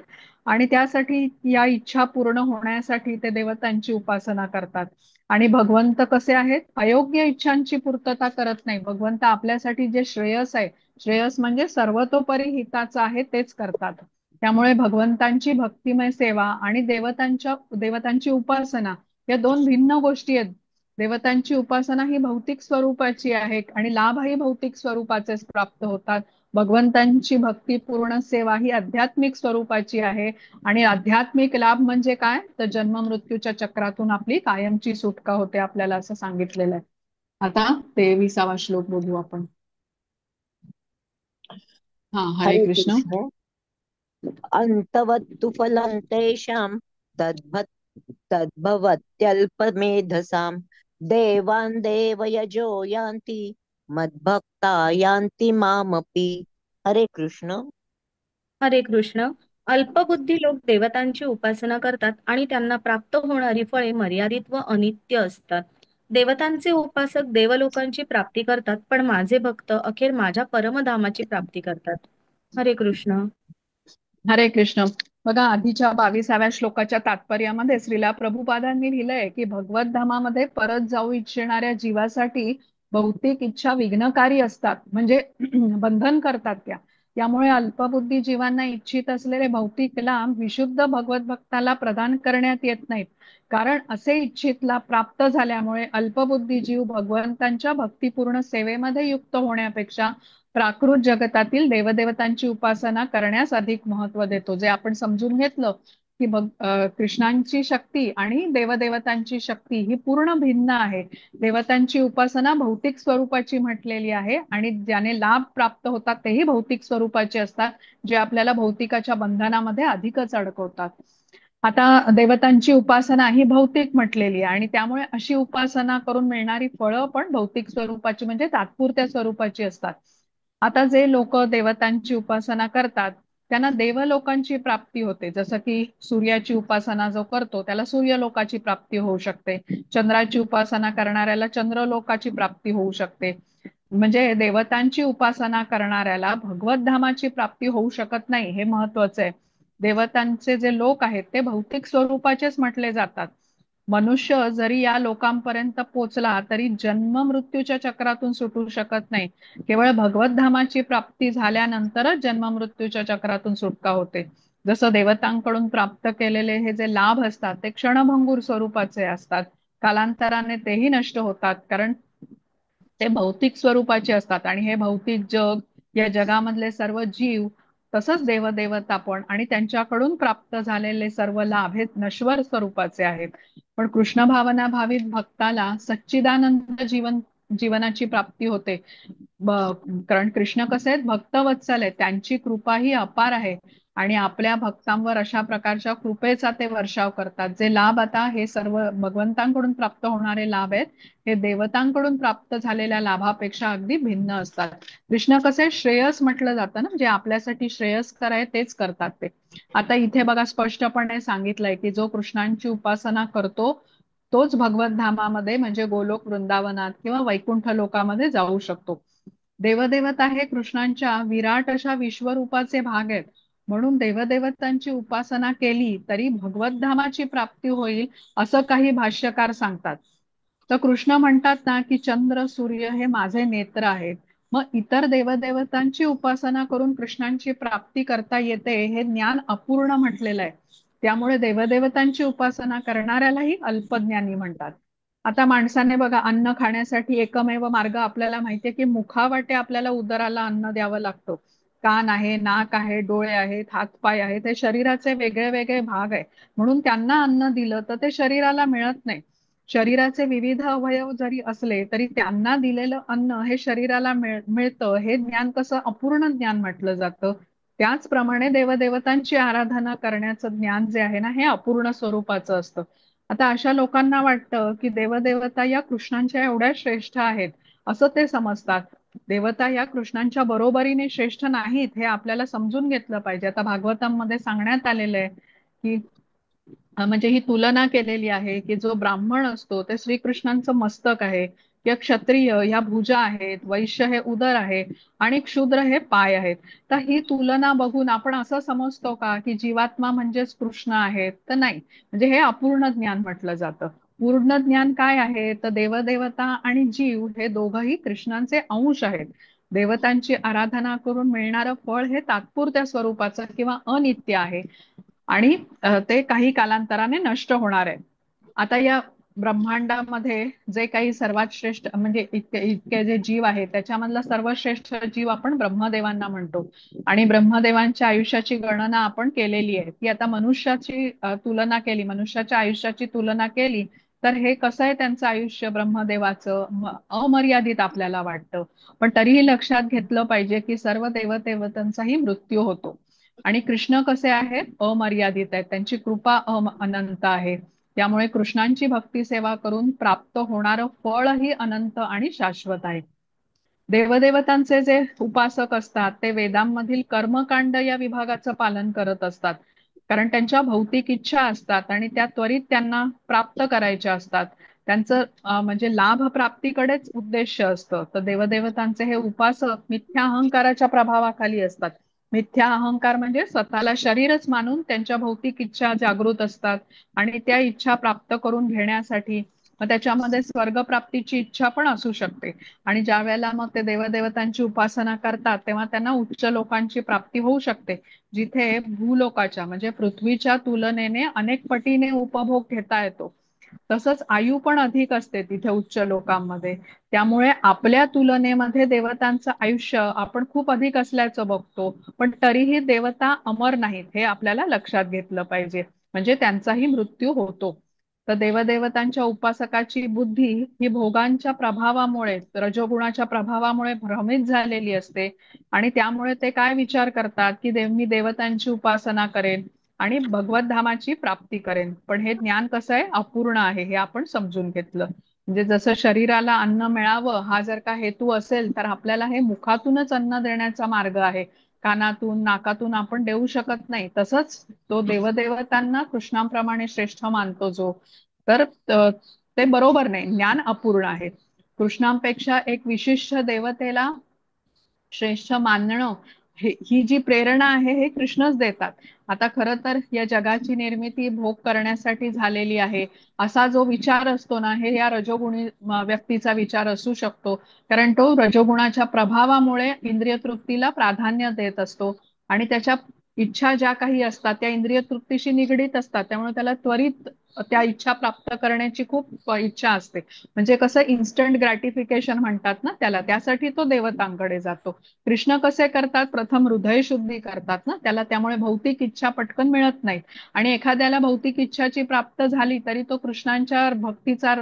A: आणि त्यासाठी या इच्छा पूर्ण होण्यासाठी ते देवतांची उपासना करतात. आणि भगवंत कसे आहेत, अयोग्य इच्छांची पूर्तता करत नाही. भगवंत आपल्यासाठी जे श्रेयस आहे, श्रेयस म्हणजे सर्वतोपरी हिताचं आहे तेच करतात. त्यामुळे भगवंतांची भक्तिमय सेवा आणि देवतांची उपासना या दोन भिन्न गोष्टी आहेत. देवतांची उपासना ही भौतिक स्वरूपाची आहे आणि लाभही भौतिक स्वरूपाचेच प्राप्त होतात. भगवंतांची भक्तिपूर्ण सेवा ही आध्यात्मिक स्वरूपाची आहे आणि आध्यात्मिक लाभ म्हणजे काय, तर जन्म मृत्यूच्या चक्रातून आपली कायमची सुटका होते, आपल्याला असं सांगितलेलं आहे. आता 23वा श्लोक बघू आपण. हरे
C: हरे
A: कृष्ण.
C: कृष्ण. अंतवत्तु फलं तेषां तद्भवत्यल्पमेधसां देवान् देवयजो यान्ति मद्भक्ता यान्ति मामपि. हरे कृष्ण.
B: हरे कृष्ण. अल्पबुद्धी लोक देवतांची उपासना करतात आणि त्यांना प्राप्त होणारी फळे मर्यादित व अनित्य असतात. देवतांचे उपासक देवलोकांची प्राप्ती करतात, पण माझे भक्त अखेर माझ्या परमधामाची प्राप्ती करतात. हरे कृष्ण.
A: हरे कृष्ण. बघा, आधीच्या 22व्या श्लोकाच्या तात्पर्यामध्ये श्रीला प्रभुपादांनी लिहिलंय की भगवत धामामध्ये परत जाऊ इच्छिणाऱ्या जीवासाठी भौतिक इच्छा विघ्नकारी असतात, म्हणजे बंधन करतात त्यामुळे अल्पबुद्धी जीवांना इच्छित असलेले भौतिक लाभ विशुद्ध भगवत भक्ताला प्रदान करण्यात येत नाहीत. कारण असे इच्छित लाभ प्राप्त झाल्यामुळे अल्पबुद्धी जीव भगवंतांच्या भक्तिपूर्ण सेवेमध्ये युक्त होण्यापेक्षा प्राकृत जगतातील देवदेवतांची उपासना करण्यास अधिक महत्व देतो. जे आपण समजून घेतलं की कृष्णांची शक्ती आणि देवदेवतांची शक्ती ही पूर्ण भिन्न आहे. देवतांची उपासना भौतिक स्वरूपाची म्हटलेली आहे आणि ज्याने लाभ प्राप्त होतात तेही भौतिक स्वरूपाचे असतात, जे आपल्याला भौतिकाच्या बंधनामध्ये अधिकच अडकवतात. आता देवतांची उपासना ही भौतिक म्हटलेली आहे आणि त्यामुळे अशी उपासना करून मिळणारी फळं पण भौतिक स्वरूपाची, म्हणजे तात्पुरत्या स्वरूपाची असतात. आता जे लोक देवतांची उपासना करतात त्यांना देवलोकांची प्राप्ती होते. जसं की सूर्याची उपासना जो करतो त्याला सूर्यलोकाची प्राप्ती होऊ शकते. चंद्राची उपासना करणाऱ्याला चंद्रलोकाची प्राप्ती होऊ शकते. म्हणजे देवतांची उपासना करणाऱ्याला भगवत धामाची प्राप्ती होऊ शकत नाही, हे महत्वाचं आहे. देवतांचे जे लोक आहेत ते भौतिक स्वरूपाचेच म्हटले जातात. मनुष्य जरी या लोकांपर्यंत पोचला तरी जन्म मृत्यूच्या चक्रातून सुटू शकत नाही. केवळ भगवत धामाची प्राप्ती झाल्यानंतरच जन्म मृत्यूच्या चक्रातून सुटका होते. जसं देवतांकडून प्राप्त केलेले हे जे लाभ असतात ते क्षणभंगूर स्वरूपाचे असतात, कालांतराने तेही नष्ट होतात, कारण ते भौतिक स्वरूपाचे असतात. आणि हे भौतिक जग, या जगामधले सर्व जीव, तसंच देवदेवता पण आणि त्यांच्याकडून प्राप्त झालेले सर्व लाभ हे नश्वर स्वरूपाचे आहेत. पण कृष्ण भावना भावित भक्ताला सच्चिदानंद जीवनाची प्राप्ती होते. कारण कृष्ण कसे आहेत, भक्तवत्सल आहेत, त्यांची कृपा ही अपार आहे आणि आपल्या भक्तांवर अशा प्रकारच्या कृपेचा ते वर्षाव करतात. जे लाभ आता हे सर्व भगवंतांकडून प्राप्त होणारे लाभ आहेत, हे देवतांकडून प्राप्त झालेल्या लाभापेक्षा अगदी भिन्न असतात. कृष्ण कसे श्रेयस म्हटलं जातं ना, जे आपल्यासाठी श्रेयस्कर आहे तेच करतात ते. आता इथे बघा स्पष्टपणे सांगितलंय की जो कृष्णांची उपासना करतो तोच भगवत धामामध्ये म्हणजे गोलोक वृंदावनात किंवा वैकुंठ लोकामध्ये जाऊ शकतो. देवदेवता हे कृष्णांच्या विराट अशा विश्वरूपाचे भाग आहेत. म्हणून देवदेवतांची उपासना केली तरी भगवत धामाची प्राप्ती होईल असं काही भाष्यकार सांगतात. तर कृष्ण म्हणतात ना की चंद्र सूर्य हे माझे नेत्र आहेत. मग इतर देवदेवतांची उपासना करून कृष्णांची प्राप्ती करता येते हे ज्ञान अपूर्ण म्हटलेलं आहे. त्यामुळे देवदेवतांची उपासना करणाऱ्यालाही अल्पज्ञानी म्हणतात. आता माणसाने बघा, अन्न खाण्यासाठी एकमेव मार्ग आपल्याला माहितीये की मुखावाटे आपल्याला उदराला अन्न द्यावं लागतं. कान आहे, नाक आहे, डोळे आहेत, हातपाय आहेत, हे शरीराचे वेगळे वेगळे भाग आहे. म्हणून त्यांना अन्न दिलं तर ते शरीराला मिळत नाही. शरीराचे विविध अवयव जरी असले तरी त्यांना दिलेलं अन्न हे शरीराला मिळतं, हे ज्ञान कसं अपूर्ण ज्ञान म्हटलं जातं. त्याचप्रमाणे देवदेवतांची आराधना करण्याचं ज्ञान जे आहे ना, हे अपूर्ण स्वरूपाचं असतं. आता अशा लोकांना वाटतं की देवदेवता या कृष्णांच्या एवढ्या श्रेष्ठ आहेत असं ते समजतात. देवता या कृष्णांच्या बरोबरीने श्रेष्ठ नाहीत, हे आपल्याला समजून घेतलं पाहिजे. आता भागवतांमध्ये सांगण्यात आलेलं आहे की म्हणजे ही तुलना केलेली आहे की जो ब्राह्मण असतो ते श्रीकृष्णांचं मस्तक आहे, या क्षत्रिय ह्या भुजा आहेत, वैश्य हे उदर आहे आणि क्षुद्र हे पाय आहेत. तर ही तुलना बघून आपण असं समजतो का की जीवात्मा म्हणजेच कृष्ण आहेत? तर नाही. म्हणजे हे अपूर्ण ज्ञान म्हटलं जातं. पूर्ण ज्ञान काय आहे तर देवदेवता आणि जीव हे दोघंही कृष्णांचे अंश आहेत. देवतांची आराधना करून मिळणारं फळ हे तात्पुरत्या स्वरूपाचं किंवा अनित्य आहे आणि ते काही कालांतराने नष्ट होणार आहे. आता या ब्रह्मांडामध्ये जे काही सर्वात श्रेष्ठ म्हणजे इतके इतके जे जीव आहेत त्याच्यामधला सर्वश्रेष्ठ जीव आपण ब्रह्मदेवांना म्हणतो. आणि ब्रह्मदेवांच्या आयुष्याची गणना आपण केलेली आहे. ती आता मनुष्याची तुलना केली, मनुष्याच्या आयुष्याची तुलना केली तर हे कसं आहे त्यांचं आयुष्य ब्रह्मदेवाचं अमर्यादित आपल्याला वाटतं. पण तरीही लक्षात घेतलं पाहिजे की सर्व देवदेवतांचाही मृत्यू होतो. आणि कृष्ण कसे आहेत, अमर्यादित आहेत, त्यांची कृपा अनंत आहे. त्यामुळे कृष्णांची भक्ती सेवा करून प्राप्त होणारं फळ ही अनंत आणि शाश्वत आहे. देवदेवतांचे जे उपासक असतात ते वेदांमधील कर्मकांड या विभागाचं पालन करत असतात. कारण त्यांच्या भौतिक इच्छा असतात आणि त्या त्वरित त्यांना प्राप्त करायच्या असतात. त्यांचं म्हणजे लाभ प्राप्तीकडेच उद्देश असतं. तर देवदेवतांचे हे उपासक मिथ्या अहंकाराच्या प्रभावाखाली असतात. मिथ्या अहंकार म्हणजे स्वतःला शरीरच मानून त्यांच्या भौतिक इच्छा जागृत असतात आणि त्या इच्छा प्राप्त करून घेण्यासाठी मग त्याच्यामध्ये स्वर्गप्राप्तीची इच्छा पण असू शकते. आणि ज्या वेळेला मग ते देवदेवतांची उपासना करतात तेव्हा त्यांना उच्च लोकांची प्राप्ती होऊ शकते, जिथे भूलोकाच्या म्हणजे पृथ्वीच्या तुलनेने अनेक पटीने उपभोग घेता येतो. तसंच आयु पण अधिक असते तिथे उच्च लोकांमध्ये. त्यामुळे आपल्या तुलनेमध्ये देवतांचं आयुष्य आपण खूप अधिक असल्याचं बघतो, पण तरीही देवता अमर नाहीत हे आपल्याला लक्षात घेतलं पाहिजे. म्हणजे त्यांचाही मृत्यू होतो. तर देवदेवतांच्या उपासकाची बुद्धी ही भोगांच्या प्रभावामुळे, रजोगुणाच्या प्रभावामुळे भ्रमित झालेली असते आणि त्यामुळे ते काय विचार करतात की मी देवतांची उपासना करेन आणि भगवत धामाची प्राप्ती करेन. पण हे ज्ञान कसं आहे, अपूर्ण आहे हे आपण समजून घेतलं. म्हणजे जसं शरीराला अन्न मिळावं हा जर का हेतू असेल तर आपल्याला हे मुखातूनच अन्न देण्याचा मार्ग आहे, कानातून नाकातून आपण देऊ शकत नाही. तसंच तो देवदेवतांना कृष्णांप्रमाणे श्रेष्ठ मानतो जो, तर ते बरोबर नाही, ज्ञान अपूर्ण आहे. कृष्णांपेक्षा एक विशिष्ट देवतेला श्रेष्ठ मानणं ही जी प्रेरणा आहे हे कृष्णच देतात. आता खरं तर या जगाची निर्मिती भोग करण्यासाठी झालेली आहे असा जो विचार असतो ना, हे या रजोगुणी व्यक्तीचा विचार असू शकतो. कारण तो रजोगुणाच्या प्रभावामुळे इंद्रिय तृप्तीला प्राधान्य देत असतो आणि त्याच्या इच्छा ज्या काही असतात त्या इंद्रिय तृप्तीशी निगडीत असतात. त्यामुळे त्याला त्वरित त्या इच्छा प्राप्त करण्याची खूप इच्छा असते. म्हणजे कसं इन्स्टंट ग्रॅटिफिकेशन म्हणतात ना त्याला, त्यासाठी तो देवतांकडे जातो. कृष्ण कसे करतात, प्रथम हृदय शुद्धी करतात ना त्याला, त्यामुळे भौतिक इच्छा पटकन मिळत नाही. आणि एखाद्याला भौतिक इच्छाची प्राप्त झाली तरी तो कृष्णांच्या भक्तीचा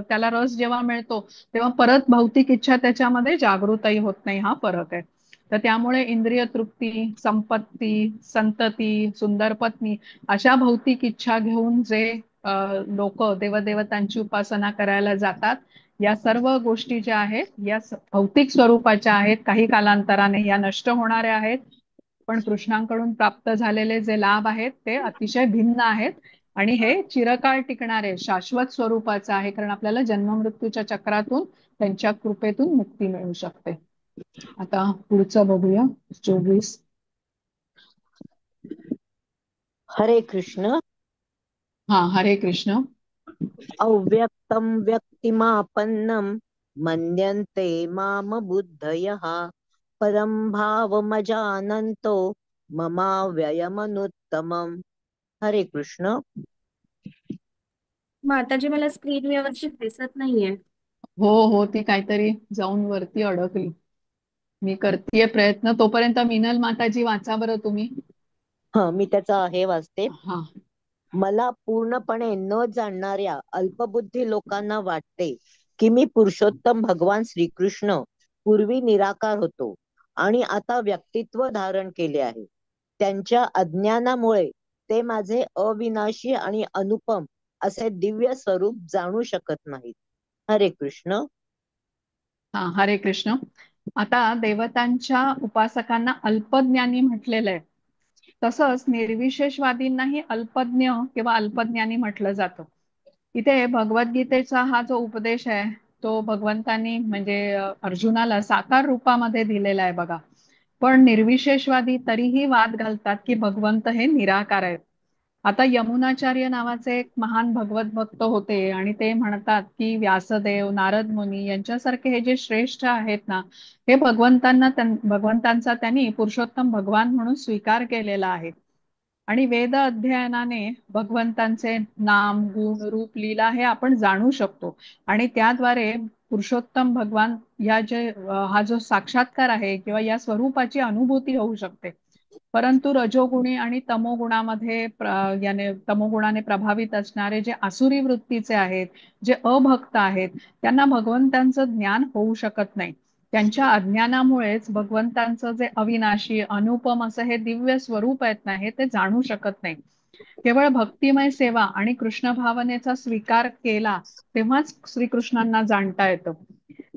A: त्याला रस जेव्हा मिळतो तेव्हा परत भौतिक इच्छा त्याच्यामध्ये जागृतही होत नाही. हा फरक आहे. तर त्यामुळे इंद्रिय तृप्ती, संपत्ती, संतती, सुंदर पत्नी अशा भौतिक इच्छा घेऊन जे लोक देवदेवतांची उपासना करायला जातात, या सर्व गोष्टी ज्या आहेत या भौतिक स्वरूपाच्या आहेत. काही कालांतराने या नष्ट होणाऱ्या आहेत. पण कृष्णांकडून प्राप्त झालेले जे लाभ आहेत ते अतिशय भिन्न आहेत आणि हे चिरकाळ टिकणारे शाश्वत स्वरूपाचं आहे. कारण आपल्याला जन्ममृत्यूच्या चक्रातून त्यांच्या कृपेतून मुक्ती मिळू शकते. आता पुढचं बघूया, 24.
C: हरे कृष्ण.
A: हा, हरे कृष्ण.
C: अव्यक्तं व्यक्तिमापन्नं मन्यन्ते माम बुद्धयः परं भावमजानन्तो ममाव्ययमनुत्तमम्. हरे कृष्ण.
B: माताजी, मला स्क्रीन व्यवस्थित दिसत नाहीये.
A: हो हो, ती काहीतरी जाऊन वरती अडकली. मी करतेय प्रयत्न. तोपर्यंत मिनल माताजी वाचा बरं तुम्ही.
C: मी त्याचा हे वाचते.
A: हा.
C: मला पूर्णपणे न जाणणाऱ्या अल्पबुद्धी लोकांना वाटते की मी पुरुषोत्तम भगवान श्रीकृष्ण पूर्वी निराकार होतो आणि आता व्यक्तित्व धारण केले आहे. त्यांच्या अज्ञानामुळे ते माझे अविनाशी आणि अनुपम असे दिव्य स्वरूप जाणू शकत नाहीत. हरे कृष्ण.
A: हा, हरे कृष्ण. आता देवतांच्या उपासकांना अल्पज्ञानी म्हटलेलं आहे. तसंच निर्विशेषवादींनाही अल्पज्ञ किंवा अल्पज्ञानी म्हटलं जातं. इथे भगवद्गीतेचा हा जो उपदेश आहे तो भगवंतांनी म्हणजे अर्जुनाला साकार रूपामध्ये दिलेला आहे बघा. पण निर्विशेषवादी तरीही वाद घालतात की भगवंत हे निराकार आहेत. आता यमुनाचार्य नावाचे एक महान भगवत भक्त होते आणि ते म्हणतात की व्यासदेव, नारद मुनी यांच्यासारखे हे जे श्रेष्ठ आहेत ना, हे भगवंतांचा त्यांनी पुरुषोत्तम भगवान म्हणून स्वीकार केलेला आहे. आणि वेद अध्ययनाने भगवंतांचे नाम, गुण, रूप, लीला हे आपण जाणू शकतो आणि त्याद्वारे पुरुषोत्तम भगवान हा जो साक्षात्कार आहे किंवा या स्वरूपाची अनुभूती होऊ शकते. परंतु रजोगुणी आणि तमोगुणामध्ये याने तमोगुणाने प्रभावित असणारे जे आसुरी वृत्तीचे आहेत, जे अभक्त आहेत, त्यांना भगवंतांचं ज्ञान होऊ शकत नाही. त्यांच्या अज्ञानामुळेच भगवंतांचं जे अविनाशी, अनुपम असं हे दिव्य स्वरूप आहेत ना, हे ते जाणू शकत नाही. केवळ भक्तिमय सेवा आणि कृष्ण भावनेचा स्वीकार केला तेव्हाच श्रीकृष्णांना जाणता येतं.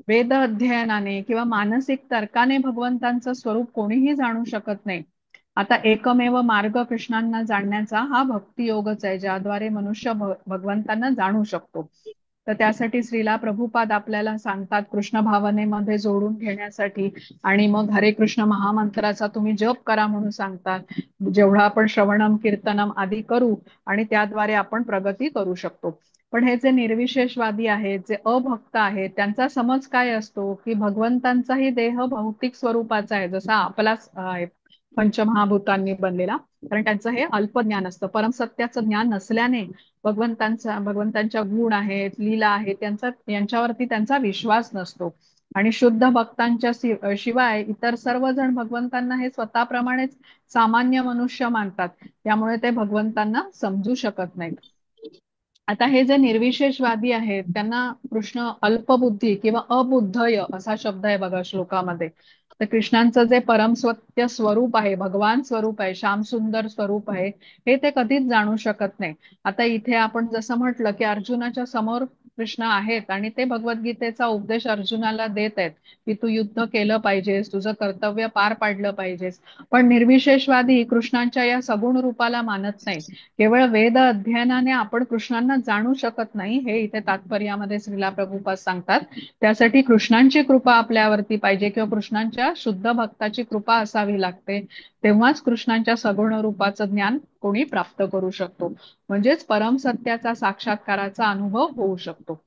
A: वेद अध्ययनाने किंवा मानसिक तर्काने भगवंतांचं स्वरूप कोणीही जाणू शकत नाही. आता एकमेव मार्ग कृष्णांना जाणण्याचा हा भक्ती योगच आहे, ज्याद्वारे मनुष्य भगवंतांना जाणू शकतो. तर त्यासाठी श्रीला प्रभुपाद आपल्याला सांगतात कृष्ण भावनेमध्ये जोडून घेण्यासाठी, आणि मग हरे कृष्ण महामंत्राचा तुम्ही जप करा म्हणून सांगतात. जेवढा आपण श्रवणम कीर्तनम आदी करू आणि त्याद्वारे आपण प्रगती करू शकतो. पण हे जे निर्विशेषवादी आहेत, जे अभक्त आहेत, त्यांचा समज काय असतो की भगवंतांचाही देह भौतिक स्वरूपाचा आहे, जसा आपलाच आहे, पंचमहाभूतांनी बनलेला. कारण त्यांचं हे अल्पज्ञान असतं. परमसत्याचं ज्ञान नसल्याने भगवंतांच्या गुण आहेत, लीला आहेत, यांच्यावरती त्यांचा विश्वास नसतो. आणि शुद्ध भक्तांच्या शिवाय इतर सर्वजण भगवंतांना हे स्वतःप्रमाणेच सामान्य मनुष्य मानतात. त्यामुळे ते भगवंतांना समजू शकत नाहीत. आता हे जे निर्विशेषवादी आहेत त्यांना कृष्ण अल्पबुद्धी किंवा अबुद्धय असा शब्द आहे बघा श्लोकामध्ये. तर कृष्णांचं जे परमसत्य स्वरूप आहे, भगवान स्वरूप आहे, श्याम सुंदर स्वरूप आहे, हे ते कधीच जाणू शकत नाही. आता इथे आपण जसं म्हटलं की अर्जुनाच्या समोर कृष्ण आहेत आणि ते भगवद्गीतेचा उपदेश अर्जुनाला देत आहेत की तू युद्ध केलं पाहिजेस, तुझं कर्तव्य पार पाडलं पाहिजेस. पण निर्विशेषवादी कृष्णांच्या या सगुण रूपाला मानत नाहीत. केवळ वेद अध्ययनाने आपण कृष्णांना जाणू शकत नाही, हे इथे तात्पर्यामध्ये श्रीला प्रभुपाद सांगतात. त्यासाठी कृष्णांची कृपा आपल्यावरती पाहिजे किंवा कृष्णांच्या शुद्ध भक्ताची कृपा असावी लागते. तेव्हाच कृष्णांच्या सगुण रूपाचं ज्ञान कोणी प्राप्त करू शकतो. म्हणजेच परम सत्याचा साक्षात्काराचा अनुभव होऊ शकतो.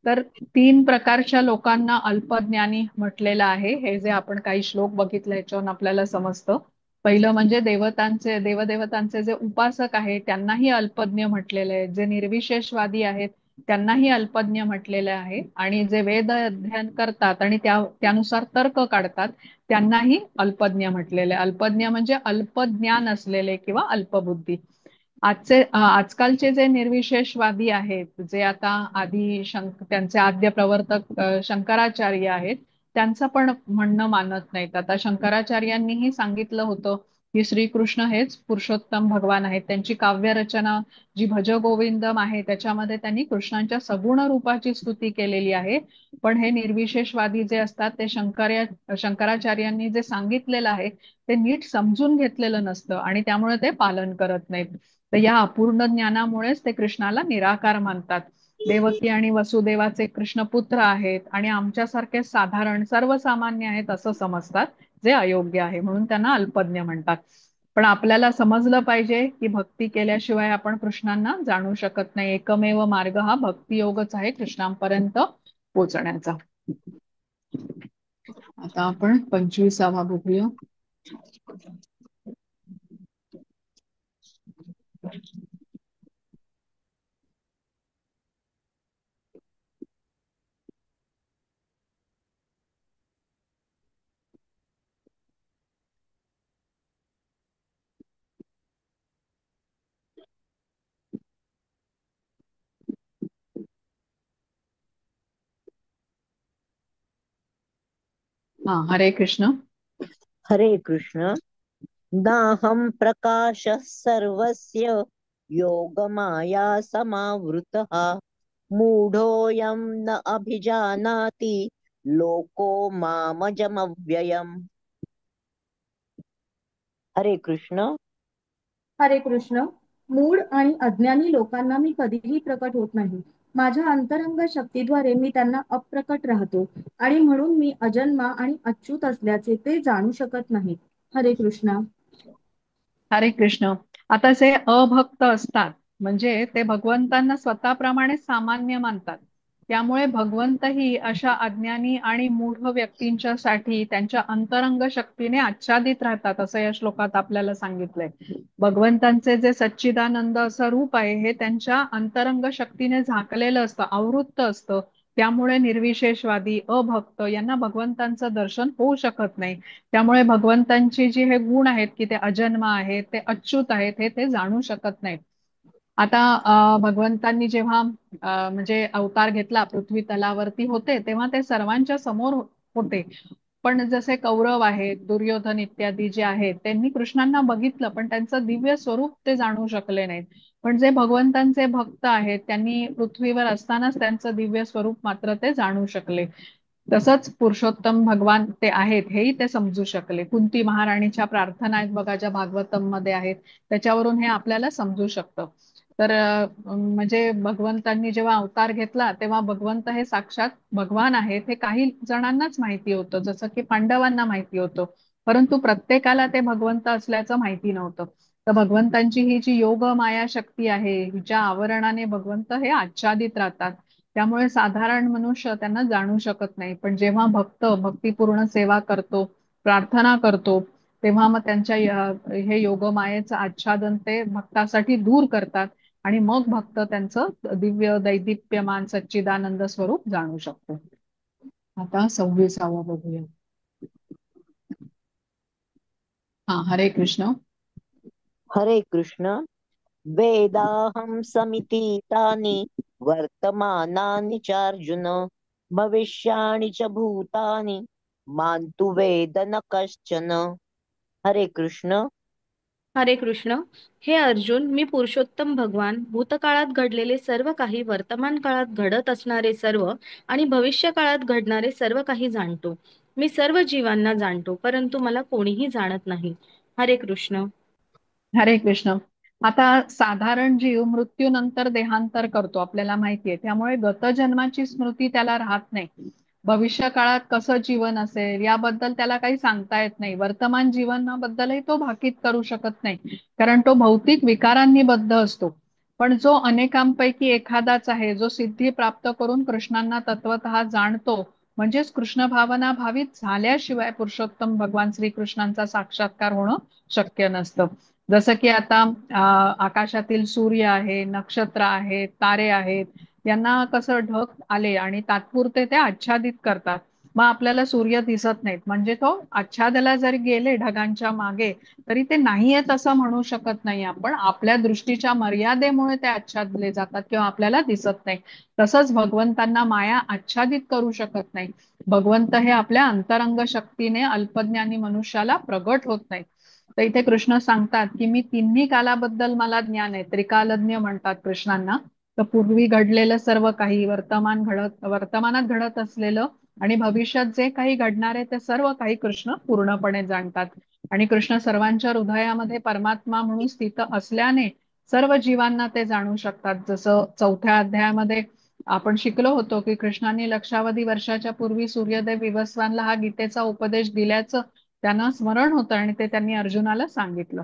A: तर 3 प्रकारच्या लोकांना अल्पज्ञानी म्हटलेलं आहे. हे जे आपण काही श्लोक बघितले याच्यावरून आपल्याला समजतं. पहिलं म्हणजे देवदेवतांचे जे उपासक आहेत त्यांनाही अल्पज्ञ म्हटलेले आहे. जे निर्विशेषवादी आहेत त्यांनाही अल्पज्ञ म्हटलेले आहे. आणि जे वेद अध्ययन करतात आणि त्यानुसार तर्क काढतात त्यांनाही अल्पज्ञ म्हटलेले. अल्पज्ञ म्हणजे अल्पज्ञान असलेले किंवा अल्पबुद्धी. आजकालचे जे निर्विशेषवादी आहेत, जे आता त्यांचे आद्य प्रवर्तक शंकराचार्य आहेत, त्यांचं पण म्हणणं मानत नाहीत. आता शंकराचार्यांनीही सांगितलं होतं की श्रीकृष्ण हेच पुरुषोत्तम भगवान आहेत. त्यांची काव्यरचना जी भजगोविंदम आहे त्याच्यामध्ये त्यांनी कृष्णांच्या सगुण रूपाची स्तुती केलेली आहे. पण हे निर्विशेषवादी जे असतात ते शंकराचार्यांनी जे सांगितलेलं आहे ते नीट समजून घेतलेलं नसतं आणि त्यामुळे ते पालन करत नाहीत. तर या अपूर्ण ज्ञानामुळेच ते कृष्णाला निराकार मानतात. देवकी आणि वसुदेवाचे कृष्ण पुत्र आहेत आणि आमच्यासारखे साधारण सर्वसामान्य आहेत असं समजतात, जे अयोग्य आहे. म्हणून त्यांना अल्पज्ञ म्हणतात. पण आपल्याला समजलं पाहिजे की भक्ती केल्याशिवाय आपण कृष्णांना जाणू शकत नाही. एकमेव मार्ग हा भक्तियोगच आहे कृष्णांपर्यंत पोहोचण्याचा. आता आपण 25वा बघूया. हा, हरे कृष्ण.
C: हरे कृष्ण. नाहं प्रकाशः सर्वस्य योगमाया समावृतः मूढोऽयं न अभिजानाति लोको मामजमव्ययम्. हरे कृष्ण.
B: हरे कृष्ण. मूढ आणि अज्ञानी लोकांना मी कधीही प्रकट होत नाही. माझ्या अंतरंग शक्तीद्वारे मी त्यांना अप्रकट राहतो आणि म्हणून मी अजन्मा आणि अच्युत असल्याचे ते जाणू शकत नाहीत. हरे कृष्ण.
A: हरे कृष्ण. आता जे अभक्त असतात म्हणजे ते भगवंतांना स्वतःप्रमाणे सामान्य मानतात. त्यामुळे भगवंतही अशा अज्ञानी आणि मूढ व्यक्तींच्या साठी त्यांच्या अंतरंग शक्तीने आच्छादित राहतात, असं या श्लोकात आपल्याला सांगितलंय. भगवंतांचे जे सच्चिदानंद असं रूप आहे हे त्यांच्या अंतरंग शक्तीने झाकलेलं असतं, आवृत्त असतं. त्यामुळे निर्विशेषवादी अभक्त यांना भगवंतांचं दर्शन होऊ शकत नाही. त्यामुळे भगवंतांची जी हे गुण आहेत की ते अजन्म आहेत, ते अच्युत आहेत, हे ते जाणू शकत नाहीत. आता भगवंतांनी जेव्हा म्हणजे अवतार घेतला, पृथ्वी तलावरती होते तेव्हा ते सर्वांच्या समोर होते. पण जसे कौरव आहेत, दुर्योधन इत्यादी जे आहेत त्यांनी कृष्णांना बघितलं पण त्यांचं दिव्य स्वरूप ते जाणू शकले नाहीत. पण जे भगवंतांचे भक्त आहेत त्यांनी पृथ्वीवर असतानाच त्यांचं दिव्य स्वरूप मात्र ते जाणू शकले. तसंच पुरुषोत्तम भगवान ते आहेत हेही ते समजू शकले. कुंती महाराणीच्या प्रार्थना आहेत बघा, ज्या भागवतम मध्ये आहेत, त्याच्यावरून हे आपल्याला समजू शकतं. तर म्हणजे भगवंतांनी जेव्हा अवतार घेतला तेव्हा भगवंत हे साक्षात भगवान आहेत हे काही जणांनाच माहिती होतं, जसं की पांडवांना माहिती होतं, परंतु प्रत्येकाला ते भगवंत असल्याचं माहिती नव्हतं. तर भगवंतांची ही जी योग माया शक्ती आहे, हिच्या आवरणाने भगवंत हे आच्छादित राहतात. त्यामुळे साधारण मनुष्य त्यांना जाणू शकत नाही. पण जेव्हा भक्त भक्तिपूर्ण सेवा करतो, प्रार्थना करतो, तेव्हा मग त्यांच्या हे योगमायेचं आच्छादन ते भक्तासाठी दूर करतात आणि मग भक्त त्यांचं दिव्य दैदिप्यमान सच्चिदानंद स्वरूप जाणू शकतो. आता 26वा बघूया. हा, हरे कृष्ण.
C: हरे कृष्ण. वेदाहं समितीतानि वर्तमानानि चार्जुन भविष्याणि च भूतानि मां तु वेद न कश्चन. हरे कृष्ण.
B: हरे कृष्ण. हे अर्जुन, मी पुरुषोत्तम भगवान भूतकाळात घडलेले सर्व काही, वर्तमान काळात घडत असणारे सर्व आणि भविष्य काळात घडणारे सर्व काही जाणतो. मी सर्व जीवांना जाणतो, परंतु मला कोणीही जाणत नाही. हरे कृष्ण.
A: हरे कृष्ण. आता साधारण जीव मृत्यूनंतर देहांतर करतो, आपल्याला माहितीये, त्यामुळे गत जन्माची स्मृती त्याला राहत नाही. भविष्य काळात कसं जीवन असेल याबद्दल त्याला काही सांगता येत नाही. वर्तमान जीवनाबद्दलही तो भाकीत करू शकत नाही, कारण तो भौतिक विकारांनी बद्ध असतो. पण जो अनेकांपैकी एखादाच आहे, जो सिद्धी प्राप्त करून कृष्णांना तत्वतः जाणतो, म्हणजेच कृष्ण भावना भावित झाल्याशिवाय पुरुषोत्तम भगवान श्रीकृष्णांचा साक्षात्कार होणं शक्य नसतं. जसं की आता आकाशातील सूर्य आहे, नक्षत्र आहेत, तारे आहेत, यांना कसं ढग आले आणि तात्पुरते ते आच्छादित करतात, मग आपल्याला सूर्य दिसत नाहीत, म्हणजे तो आच्छादला जरी गेले ढगांच्या मागे तरी ते नाहीयेत असं म्हणू शकत नाही आपण. आपल्या दृष्टीच्या मर्यादेमुळे ते आच्छादले जातात किंवा आपल्याला दिसत नाही. तसंच भगवंतांना माया आच्छादित करू शकत नाही. भगवंत हे आपल्या अंतरंग शक्तीने अल्पज्ञानी मनुष्याला प्रगट होत नाही. तर इथे कृष्ण सांगतात की मी तिन्ही कालाबद्दल मला ज्ञान आहे. त्रिकालज्ञ म्हणतात कृष्णांना. तर पूर्वी घडलेलं सर्व काही, वर्तमानात घडत असलेलं आणि भविष्यात जे काही घडणार आहे ते सर्व काही कृष्ण पूर्णपणे जाणतात. आणि कृष्ण सर्वांच्या हृदयामध्ये परमात्मा म्हणून स्थित असल्याने सर्व जीवांना ते जाणू शकतात. जसं 4थ्या अध्यायामध्ये आपण शिकलो होतो की कृष्णाने लक्षावधी वर्षाच्या पूर्वी सूर्यदेव विवस्वानला हा गीतेचा उपदेश दिल्याचं त्यांना स्मरण होतं आणि ते त्यांनी अर्जुनाला सांगितलं.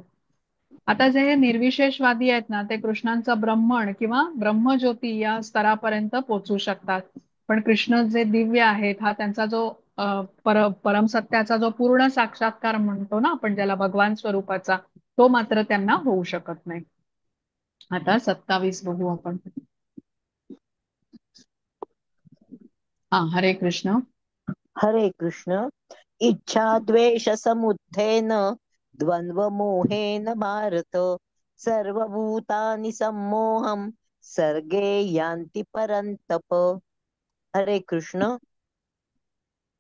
A: आता जे हे निर्विशेषवादी आहेत ना, ते कृष्णांचं ब्रह्मण किंवा ब्रह्मज्योती या स्तरापर्यंत पोहोचू शकतात. पण कृष्ण जे दिव्य आहेत, हा त्यांचा जो परमसत्याचा जो पूर्ण साक्षात्कार म्हणतो ना आपण ज्याला, भगवान स्वरूपाचा, तो मात्र त्यांना होऊ शकत नाही. आता 27 बघू आपण. हा, हरे कृष्ण.
C: हरे कृष्ण. इच्छा द्वेष समुत्थेन द्वंद्व मोहेन भारत सर्वभूतानि सम्मोहं सर्गे यान्ति परन्तप. हरे कृष्ण.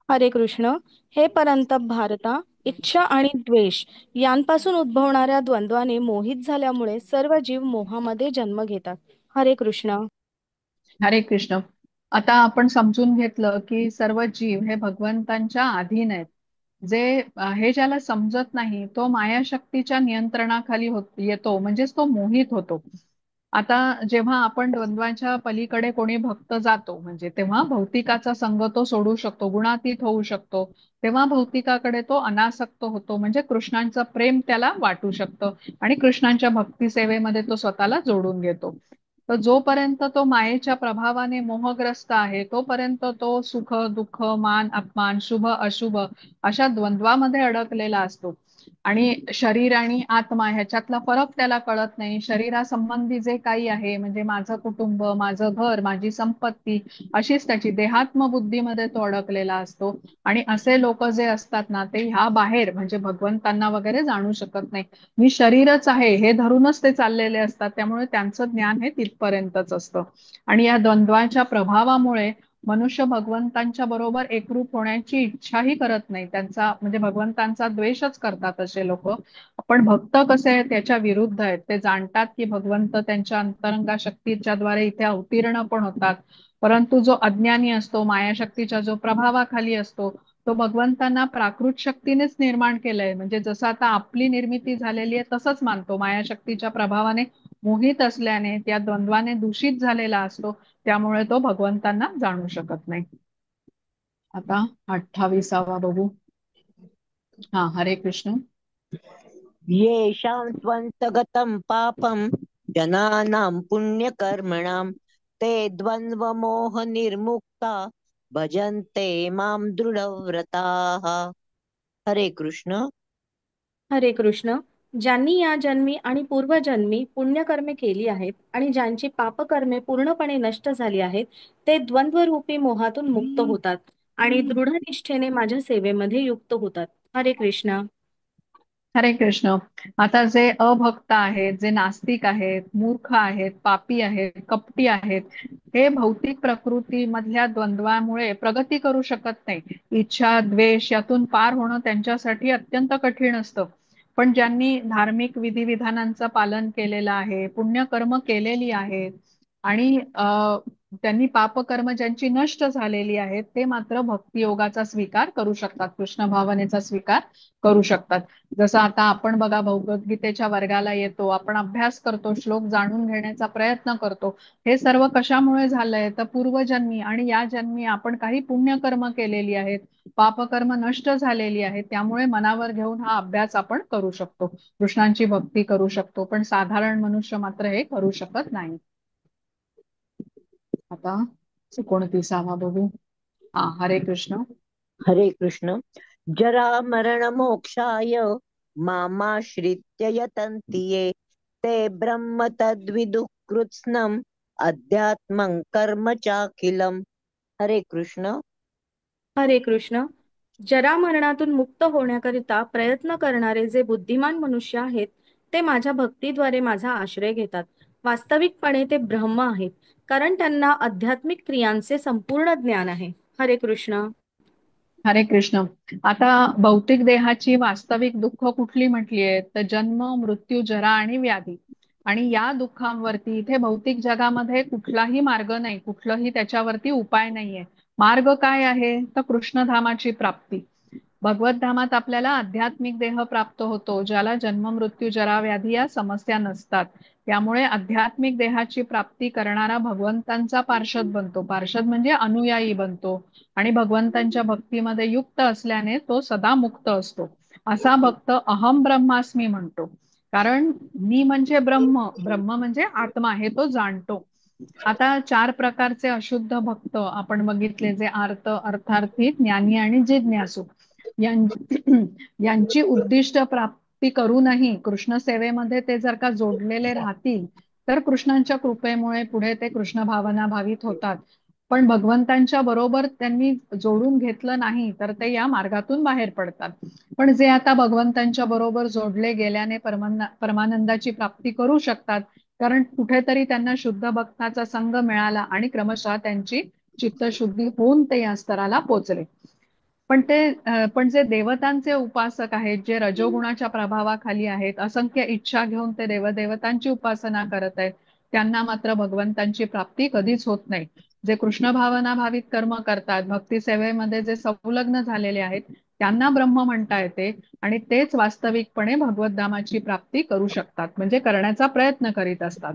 B: हरे कृष्ण. हे परंतप भारता, इच्छा आणि द्वेष यांपासून उद्भवणाऱ्या द्वंद्वाने मोहित झाल्यामुळे सर्व जीव मोहामध्ये जन्म घेतात. हरे कृष्ण.
A: हरे कृष्ण. आता आपण समजून घेतलं की सर्व जीव हे भगवंतांच्या अधीन आहेत. जे हे ज्याला समजत नाही तो मायाशक्तीच्या नियंत्रणाखाली येतो, म्हणजेच तो मोहित होतो. आता जेव्हा आपण द्वंद्वाच्या पलीकडे कोणी भक्त जातो, म्हणजे तेव्हा भौतिकाचा संग तो सोडू शकतो, गुणातीत होऊ शकतो. तेव्हा भौतिकाकडे तो अनासक्त होतो, म्हणजे कृष्णांचं प्रेम त्याला वाटू शकतं आणि कृष्णांच्या भक्ती सेवेमध्ये तो स्वतःला जोडून घेतो. तर जोपर्यंत तो मायेच्या प्रभावाने मोहग्रस्त आहे, तोपर्यंत तो सुख दुःख, मान अपमान, शुभ अशुभ अशा द्वंद्वामध्ये अडकलेला असतो. आणि शरीर आणि आत्मा ह्याच्यातला फरक त्याला कळत नाही. शरीरासंबंधी जे काही आहे, म्हणजे माझं कुटुंब, माझं घर, माझी संपत्ती, अशीच त्याची देहात्म बुद्धीमध्ये तो अडकलेला असतो. आणि असे लोक जे असतात ना, ते ह्या बाहेर म्हणजे भगवंतांना वगैरे जाणू शकत नाही. मी शरीरच आहे हे धरूनच ते चाललेले असतात, त्यामुळे त्यांचं ज्ञान हे तिथपर्यंतच असतं. आणि या द्वंद्वाच्या प्रभावामुळे मनुष्य भगवंतांच्या बरोबर एकरूप होण्याची इच्छाही करत नाही. त्यांचा म्हणजे भगवंतांचा द्वेषच करतात असे लोक. पण भक्त कसे आहेत त्याच्या विरुद्ध आहेत. ते जाणतात की भगवंत त्यांच्या अंतरंगा शक्तीच्या द्वारे इथे अवतीर्ण पण होतात. परंतु जो अज्ञानी असतो, मायाशक्तीच्या जो प्रभावाखाली असतो, तो भगवंतांना प्राकृत शक्तीनेच निर्माण केलंय, म्हणजे जसं आता आपली निर्मिती झालेली आहे तसंच मानतो. मायाशक्तीच्या प्रभावाने मोहित असल्याने, त्या द्वंद्वाने दूषित झालेला असतो. त्यामुळे तो भगवंतांना जाणू शकत नाही. आता 28वा बघू. हा, हरे कृष्ण.
C: येषां त्वन्तगतं पापं जनानां पुण्यकर्मणां ते द्वन्द्वमोहनिर्मुक्ता भजन्ते मां दृढव्रताः. हरे कृष्ण.
B: हरे कृष्ण. ज्यांनी या जन्मी आणि पूर्वजन्मी पुण्यकर्मे केली आहेत आणि ज्यांची पापकर्मे पूर्णपणे नष्ट झाली आहेत, ते द्वंद्वरूपी मोहातून मुक्त होतात आणि दृढ निष्ठेने माझ्या सेवेमध्ये युक्त होतात. हरे कृष्ण.
A: हरे कृष्ण. आता जे अभक्त आहेत, जे नास्तिक आहेत, मूर्ख आहेत, पापी आहेत, कपटी आहेत, हे भौतिक प्रकृतीमधल्या द्वंद्वामुळे प्रगती करू शकत नाही. इच्छा, द्वेष यातून पार होणं त्यांच्यासाठी अत्यंत कठीण असतं. पण ज्यांनी धार्मिक विधिविधानांचं पालन केलेलं आहे, पुण्यकर्म केलेली आहेत आणि त्यांनी पापकर्म ज्यांची नष्ट झालेली आहेत, ते मात्र भक्तियोगाचा स्वीकार करू शकतात, कृष्ण भावनेचा स्वीकार करू शकतात. जसं आता आपण बघा, भगवद्गीतेच्या वर्गाला येतो, आपण अभ्यास करतो, श्लोक जाणून घेण्याचा प्रयत्न करतो. हे सर्व कशामुळे झालंय तर पूर्वजन्मी आणि या जन्मी आपण काही पुण्यकर्म केलेली आहेत, पापकर्म नष्ट झालेली आहेत. त्यामुळे मनावर घेऊन हा अभ्यास आपण करू शकतो, कृष्णांची भक्ती करू शकतो. पण साधारण मनुष्य मात्र हे करू शकत नाही. आता 29वा बघू. हा, हरे कृष्ण.
C: हरे कृष्ण. जरा मरण मोक्षाय मामाश्रित्य यतन्ति ये ते ब्रह्म तद्विदुः कृत्स्नम् अध्यात्मं कर्म चाखिलम्. हरे कृष्ण.
B: हरे कृष्ण. जरा मरणातून मुक्त होण्याकरिता प्रयत्न करणारे जे बुद्धिमान मनुष्य आहेत, ते माझ्या भक्तीद्वारे माझा आश्रय घेतात. वास्तविकपणे ते ब्रह्म आहेत, कारण त्यांना आध्यात्मिक क्रियांचे संपूर्ण ज्ञान आहे. हरे कृष्ण.
A: हरे कृष्ण. आता भौतिक देहाची वास्तविक दुःख कुठली म्हटली आहेत तर जन्म, मृत्यू, जरा आणि व्याधी. आणि या दुःखांवरती इथे भौतिक जगामध्ये कुठलाही मार्ग नाही, कुठलंही त्याच्यावरती उपाय नाहीये. मार्ग काय आहे तर कृष्णधामाची प्राप्ती. भगवत धामात आपल्याला आध्यात्मिक देह प्राप्त होतो, ज्याला जन्म, मृत्यू, जरा, व्याधी या समस्या नसतात. त्यामुळे आध्यात्मिक देहाची प्राप्ती करणारा भगवंतांचा पार्षद बनतो. पार्षद म्हणजे अनुयायी बनतो आणि भगवंतांच्या भक्तीमध्ये युक्त असल्याने तो सदा मुक्त असतो. असा भक्त अहम ब्रह्मास्मी म्हणतो. कारण मी म्हणजे ब्रह्म, ब्रह्म म्हणजे आत्मा हे तो जाणतो. आता 4 प्रकारचे अशुद्ध भक्त आपण बघितले, जे अर्थार्थी, ज्ञानी आणि जिज्ञासू. यांची उद्दिष्ट प्राप्ती करूनही कृष्ण सेवेमध्ये ते जर का जोडलेले राहतील तर कृष्णांच्या कृपेमुळे पुढे ते कृष्ण भावना भावित होतात. पण भगवंतांच्या बरोबर त्यांनी जोडून घेतलं नाही तर ते या मार्गातून बाहेर पडतात. पण जे आता भगवंतांच्या बरोबर जोडले गेल्याने परमानंदाची प्राप्ती करू शकतात, कारण कुठेतरी त्यांना शुद्ध भक्ताचा संग मिळाला आणि क्रमशः त्यांची चित्तशुद्धी होऊन ते या स्तराला पोचले. पण जे देवतांचे उपासक आहेत, जे रजोगुणाच्या प्रभावाखाली आहेत, असंख्य इच्छा घेऊन ते देवदेवतांची उपासना करत आहेत, त्यांना मात्र भगवंतांची प्राप्ती कधीच होत नाही. जे कृष्ण भावना भावित कर्म करतात, भक्ती सेवेमध्ये जे संलग्न झालेले आहेत, त्यांना ब्रह्म म्हणता येते आणि तेच वास्तविकपणे भगवद्धामाची प्राप्ती करू शकतात, म्हणजे करण्याचा प्रयत्न करीत असतात.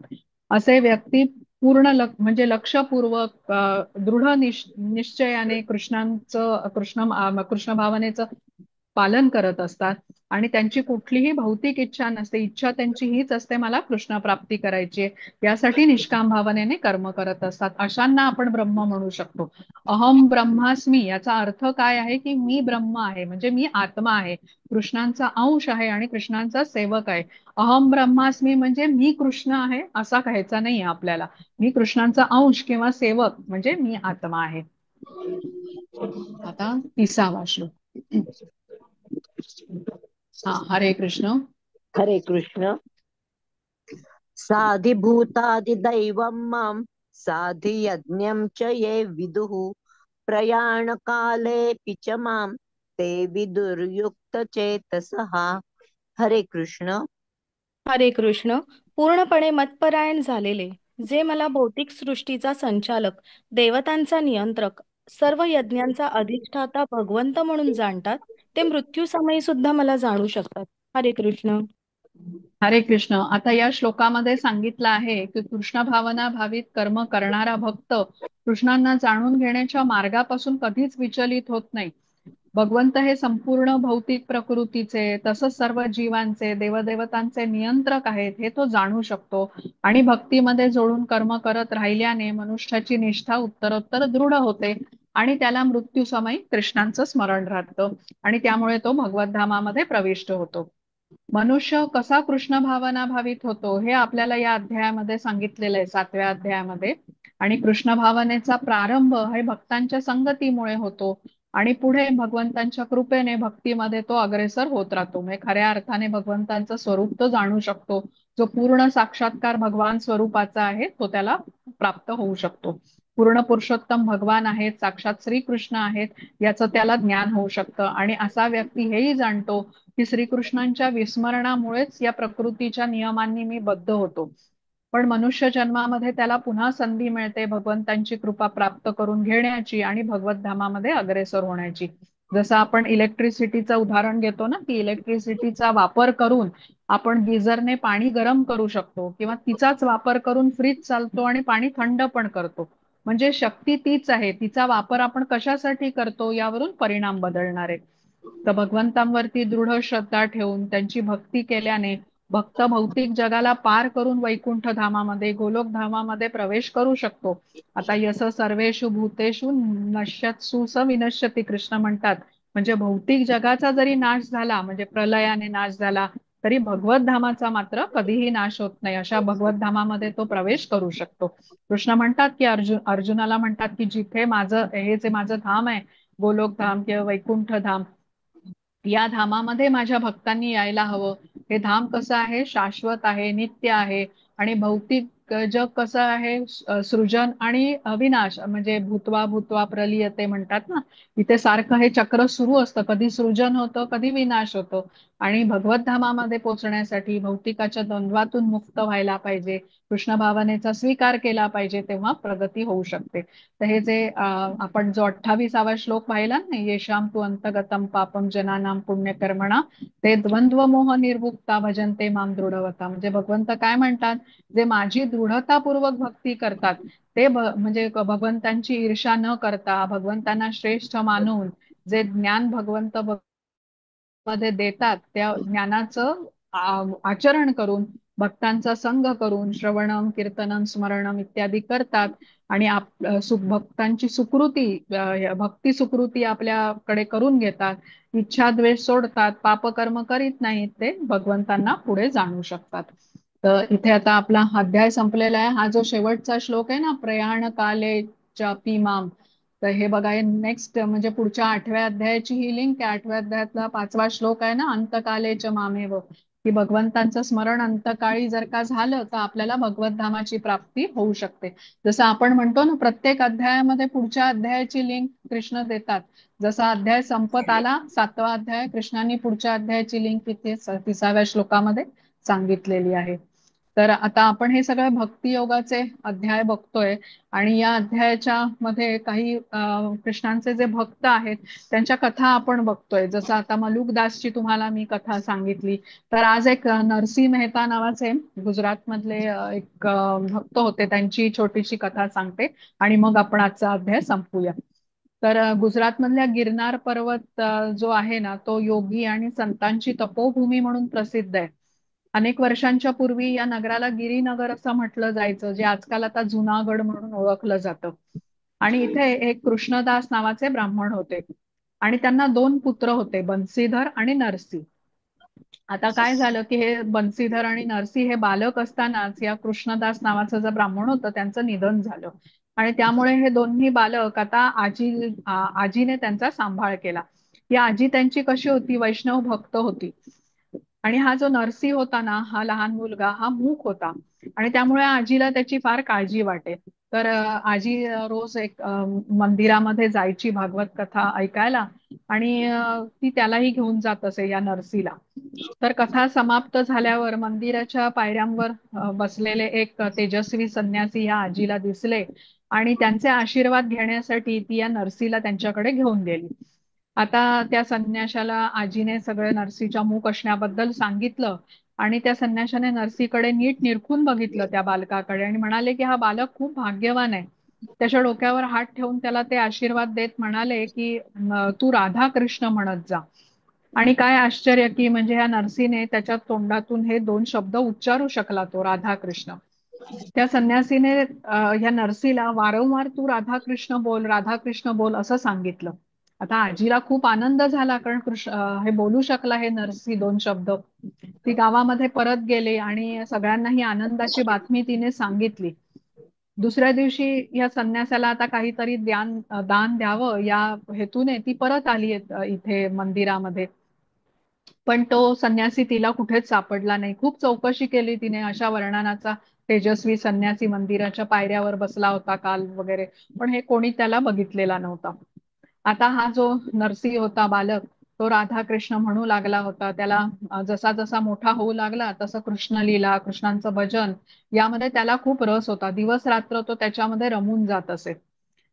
A: असे व्यक्ती पूर्ण म्हणजे लक्षपूर्वक दृढ निश्चयाने कृष्ण भावनेचं पालन करत असतात आणि त्यांची कुठलीही भौतिक इच्छा नसते. इच्छा त्यांची हीच असते, मला कृष्ण प्राप्ती करायची आहे. यासाठी निष्काम भावनेने कर्म करत असतात. अशांना आपण ब्रह्म म्हणू शकतो. अहम ब्रह्मास्मी याचा अर्थ काय आहे की मी ब्रह्म आहे, म्हणजे मी आत्मा आहे, कृष्णांचा अंश आहे आणि कृष्णांचा सेवक आहे. अहम ब्रह्मास्मी म्हणजे मी कृष्ण आहे असा काहायचा नाही आपल्याला. मी कृष्णांचा अंश किंवा सेवक म्हणजे मी आत्मा आहे. आता 30वा श्लोक. हा, हरे कृष्ण.
C: हरे कृष्ण. साधिभूतादिदैवं मां साधि यज्ञं च ये विदुः प्रयाणकालेऽपि च मां ते विदुर्युक्तचेतसः. हरे कृष्ण.
B: हरे कृष्ण. पूर्णपणे मतपरायण झालेले, जे मला भौतिक सृष्टीचा संचालक, देवतांचा नियंत्रक, सर्व यज्ञांचा अधिष्ठाता भगवंत म्हणून जाणतात, ते मृत्यूसमयी सुद्धा मला जाणू शकतात. हरे कृष्ण.
A: हरे कृष्ण. आता या श्लोकामध्ये सांगितलं आहे की कृष्ण भावना भावित कर्म करणारा भक्त कृष्णांना जाणून घेण्याच्या मार्गापासून कधीच विचलित होत नाही. भगवंत हे संपूर्ण भौतिक प्रकृतीचे तसंच सर्व जीवांचे देवदेवतांचे नियंत्रक आहेत हे तो जाणू शकतो आणि भक्तीमध्ये जोडून कर्म करत राहिल्याने मनुष्याची निष्ठा उत्तरोत्तर दृढ होते आणि त्याला मृत्यू समयी कृष्णांचं स्मरण राहतं आणि त्यामुळे तो भगवत धामामध्ये प्रविष्ट होतो. मनुष्य कसा कृष्ण भावना भावित होतो हे आपल्याला या अध्यायामध्ये सांगितलेलं आहे 7व्या अध्यायामध्ये. आणि कृष्ण भावनेचा प्रारंभ हे भक्तांच्या संगतीमुळे होतो आणि पुढे भगवंतांच्या कृपेने भक्तीमध्ये तो अग्रेसर होत राहतो. म्हणजे खऱ्या अर्थाने भगवंतांचं स्वरूप तो जाणू शकतो. जो पूर्ण साक्षात्कार भगवान स्वरूपाचा आहे तो त्याला प्राप्त होऊ शकतो. पूर्ण पुरुषोत्तम भगवान आहेत, साक्षात श्रीकृष्ण आहेत, याचं त्याला ज्ञान होऊ शकतं आणि असा व्यक्ती हेही जाणतो की श्रीकृष्णांच्या विस्मरणामुळेच या प्रकृतीच्या नियमांनी मी बद्ध होतो. पण मनुष्य जन्मामध्ये त्याला पुन्हा संधी मिळते भगवंतांची कृपा प्राप्त करून घेण्याची आणि भगवत धामामध्ये अग्रेसर होण्याची. जसं आपण इलेक्ट्रिसिटीचं उदाहरण घेतो ना की इलेक्ट्रिसिटीचा वापर करून आपण गिझरने पाणी गरम करू शकतो किंवा तिचाच वापर करून फ्रीज चालतो आणि पाणी थंड पण करतो. म्हणजे शक्ती तीच आहे, तिचा वापर आपण कशासाठी करतो यावरून परिणाम बदलणार आहे. तर भगवंतांवरती दृढ श्रद्धा ठेवून त्यांची भक्ती केल्याने भक्त भौतिक जगाला पार करून वैकुंठ धामामध्ये गोलोक धामामध्ये प्रवेश करू शकतो. आता यस सर्वेषु भूतेषु नश्यत्सु स विनश्यती कृष्ण म्हणतात. म्हणजे भौतिक जगाचा जरी नाश झाला म्हणजे प्रलयाने नाश झाला तरी भगवत धामाचा मात्र कधीही नाश होत नाही. अशा भगवत धामामध्ये तो प्रवेश करू शकतो. कृष्ण म्हणतात की अर्जुनाला म्हणतात की जिथे माझं हे जे माझं धाम आहे गोलोक धाम किंवा वैकुंठ धाम या धामामध्ये माझ्या भक्तांनी यायला हवं. हे धाम कसं आहे, शाश्वत आहे, नित्य आहे आणि भौतिक जग कसं आहे सृजन आणि विनाश म्हणजे भूतवा भूतवा प्रलियते म्हणतात ना. इथे सारखं हे चक्र सुरू असतं, कधी सृजन होतं कधी विनाश होतं. आणि भगवत धामामध्ये पोहोचण्यासाठी भौतिकाच्या द्वंद्वातून मुक्त व्हायला पाहिजे, कृष्ण भावनेचा स्वीकार केला पाहिजे, तेव्हा प्रगती होऊ शकते. तर हे जे आपण जो 28वा श्लोक पाहिला ना, येशाम तू अंतगतम पापम जनानाम पुण्यकर्मणा ते द्वंद्व मोह निर्मुक्ता भजनते माम दृढवता. म्हणजे भगवंत काय म्हणतात, जे माझी दृढतापूर्वक भक्ती करतात ते म्हणजे भगवंतांची ईर्ष्या न करता भगवंतांना श्रेष्ठ मानून जे ज्ञान भगवंत मध्ये देतात त्या ज्ञानाचं आचरण करून भक्तांचा संग करून श्रवणम कीर्तनम स्मरणम इत्यादी करतात आणि भक्तांची सुकृती भक्ती सुकृती आपल्याकडे करून घेतात, इच्छा द्वेष सोडतात, पापकर्म करीत नाहीत, ते भगवंतांना पुढे जाणू शकतात. तर इथे आता आपला अध्याय संपलेला आहे. हा जो शेवटचा श्लोक आहे ना, प्रयाण काले चापी माम, तर हे बघा नेक्स्ट म्हणजे पुढच्या 8व्या अध्यायाची ही लिंक आहे. 8व्या अध्यायातला 5वा श्लोक आहे ना, अंतकालेच मामेव, की भगवंतांचं स्मरण अंतकाळी जर का झालं तर आपल्याला भगवत धामाची प्राप्ती होऊ शकते. जसं आपण म्हणतो ना प्रत्येक अध्यायामध्ये पुढच्या अध्यायाची लिंक कृष्ण देतात. जसा अध्याय संपत आला 7वा अध्याय, कृष्णांनी पुढच्या अध्यायाची लिंक इथे 30व्या श्लोकामध्ये सांगितलेली आहे. तर आता आपण हे सगळं भक्ती योगाचे अध्याय बघतोय आणि या अध्यायाच्या मध्ये काही कृष्णांचे जे भक्त आहेत त्यांच्या कथा आपण बघतोय. जसं आता मलुकदासची तुम्हाला मी कथा सांगितली, तर आज एक नरसिंह मेहता नावाचे गुजरात मधले एक भक्त होते, त्यांची छोटीशी कथा सांगते आणि मग आपण आजचा अध्याय संपूया. तर गुजरात मधल्या गिरनार पर्वत जो आहे ना तो योगी आणि संतांची तपोभूमी म्हणून प्रसिद्ध आहे. अनेक वर्षांच्या पूर्वी या नगराला गिरीनगर असं म्हटलं जायचं, जे आजकाल आता जुनागड म्हणून ओळखलं जातं. आणि इथे एक कृष्णदास नावाचे ब्राह्मण होते आणि त्यांना 2 पुत्र होते, बन्सीधर आणि नरसी. आता काय झालं की हे बन्सीधर आणि नरसी हे बालक असतानाच या कृष्णदास नावाचं जे ब्राह्मण होतं त्यांचं निधन झालं आणि त्यामुळे हे दोन्ही बालक आता आजीने त्यांचा सांभाळ केला. ही आजी त्यांची कशी होती, वैष्णव भक्त होती. आणि हा जो नरसी होता ना, हा लहान मुलगा हा मूक होता आणि त्यामुळे आजीला त्याची फार काळजी वाटे. तर आजी रोज एक मंदिरामध्ये जायची भागवत कथा ऐकायला, आणि ती त्यालाही घेऊन जात असे या नरसीला. तर कथा समाप्त झाल्यावर मंदिराच्या पायऱ्यांवर बसलेले एक तेजस्वी संन्यासी या आजीला दिसले, आणि त्यांचे आशीर्वाद घेण्यासाठी ती या नरसीला त्यांच्याकडे घेऊन गेली. आता त्या संन्याशाला आजीने सगळे नरसीच्या मूक असण्याबद्दल सांगितलं, आणि त्या संन्याशाने नरसीकडे नीट निरखून बघितलं त्या बालकाकडे, आणि म्हणाले की हा बालक खूप भाग्यवान आहे. त्याच्या डोक्यावर हात ठेवून त्याला ते आशीर्वाद देत म्हणाले की तू राधा कृष्ण म्हणत जा. आणि काय आश्चर्य की म्हणजे ह्या नरसीने त्याच्या तोंडातून हे दोन शब्द उच्चारू शकला, तो राधा कृष्ण. त्या संन्यासीने ह्या नरसीला वारंवार तू राधाकृष्ण बोल, राधाकृष्ण बोल असं सांगितलं. आता आजीला खूप आनंद झाला, कारण हे बोलू शकला हे नरसी दोन शब्द. ती गावामध्ये परत गेली आणि सगळ्यांना ही आनंदाची बातमी तिने सांगितली. दुसऱ्या दिवशी या संन्यासाला आता काहीतरी दान द्यावं या हेतूने ती परत आली इथे मंदिरामध्ये. पण तो संन्यासी तिला कुठेच सापडला नाही. खूप चौकशी केली तिने, अशा वर्णनाचा तेजस्वी संन्यासी मंदिराच्या पायऱ्यावर बसला होता काल वगैरे, पण हे कोणी त्याला बघितलेला नव्हता. आता हा जो नरसी होता बालक, तो राधा कृष्ण म्हणू लागला होता. त्याला जसा जसा मोठा होऊ लागला तसं कृष्णलीला, कृष्णांचं भजन यामध्ये त्याला खूप रस होता. दिवस रात्र तो त्याच्यामध्ये रमून जात असे.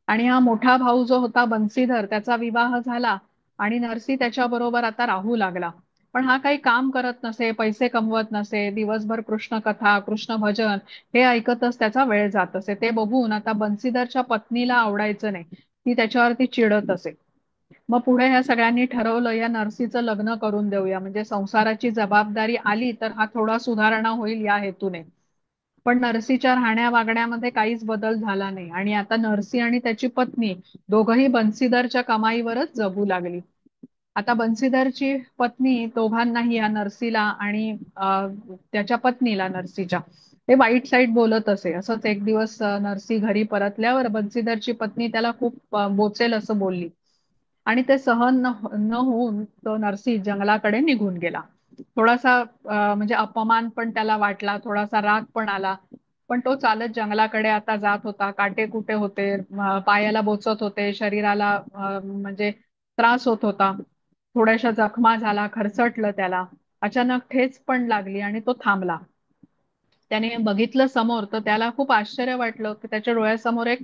A: आणि हा मोठा भाऊ जो होता बन्सीधर, त्याचा विवाह झाला, आणि नरसी त्याच्याबरोबर आता राहू लागला. पण हा काही काम करत नसे, पैसे कमवत नसे, दिवसभर कृष्ण कथा, कृष्ण भजन हे ऐकतच त्याचा वेळ जात असे. ते बघून आता बन्सीधरच्या पत्नीला आवडायचं नाही. ती त्याच्यावरती चिडत असे. मग पुढे ह्या सगळ्यांनी ठरवलं या नरसीचं लग्न करून देऊया, म्हणजे संसाराची जबाबदारी आली तर हा थोडा सुधारणा होईल या हेतूने. पण नरसीच्या राहण्या वागण्यामध्ये काहीच बदल झाला नाही, आणि आता नरसी आणि त्याची पत्नी दोघही बन्सीधरच्या कमाईवरच जगू लागली. आता बन्सीधरची पत्नी दोघांनाही, या नरसीला आणि त्याच्या पत्नीला नरसीच्या, ते वाईट साईट बोलत असे. असंच एक दिवस नरसी घरी परतल्यावर बन्सीधरची पत्नी त्याला खूप बोचेल असं बोलली, आणि ते सहन न होऊन तो नरसी जंगलाकडे निघून गेला. थोडासा म्हणजे अपमान पण त्याला वाटला, थोडासा राग पण आला. पण तो चालत जंगलाकडे आता जात होता. काटे कुटे होते, पायाला बोचत होते, शरीराला म्हणजे त्रास होत होता. थोड्याशा जखमा झाला, खरचटलं त्याला. अचानक ठेच पण लागली आणि तो थांबला. त्याने बघितलं समोर, तर त्याला खूप आश्चर्य वाटलं की त्याच्या डोळ्यासमोर एक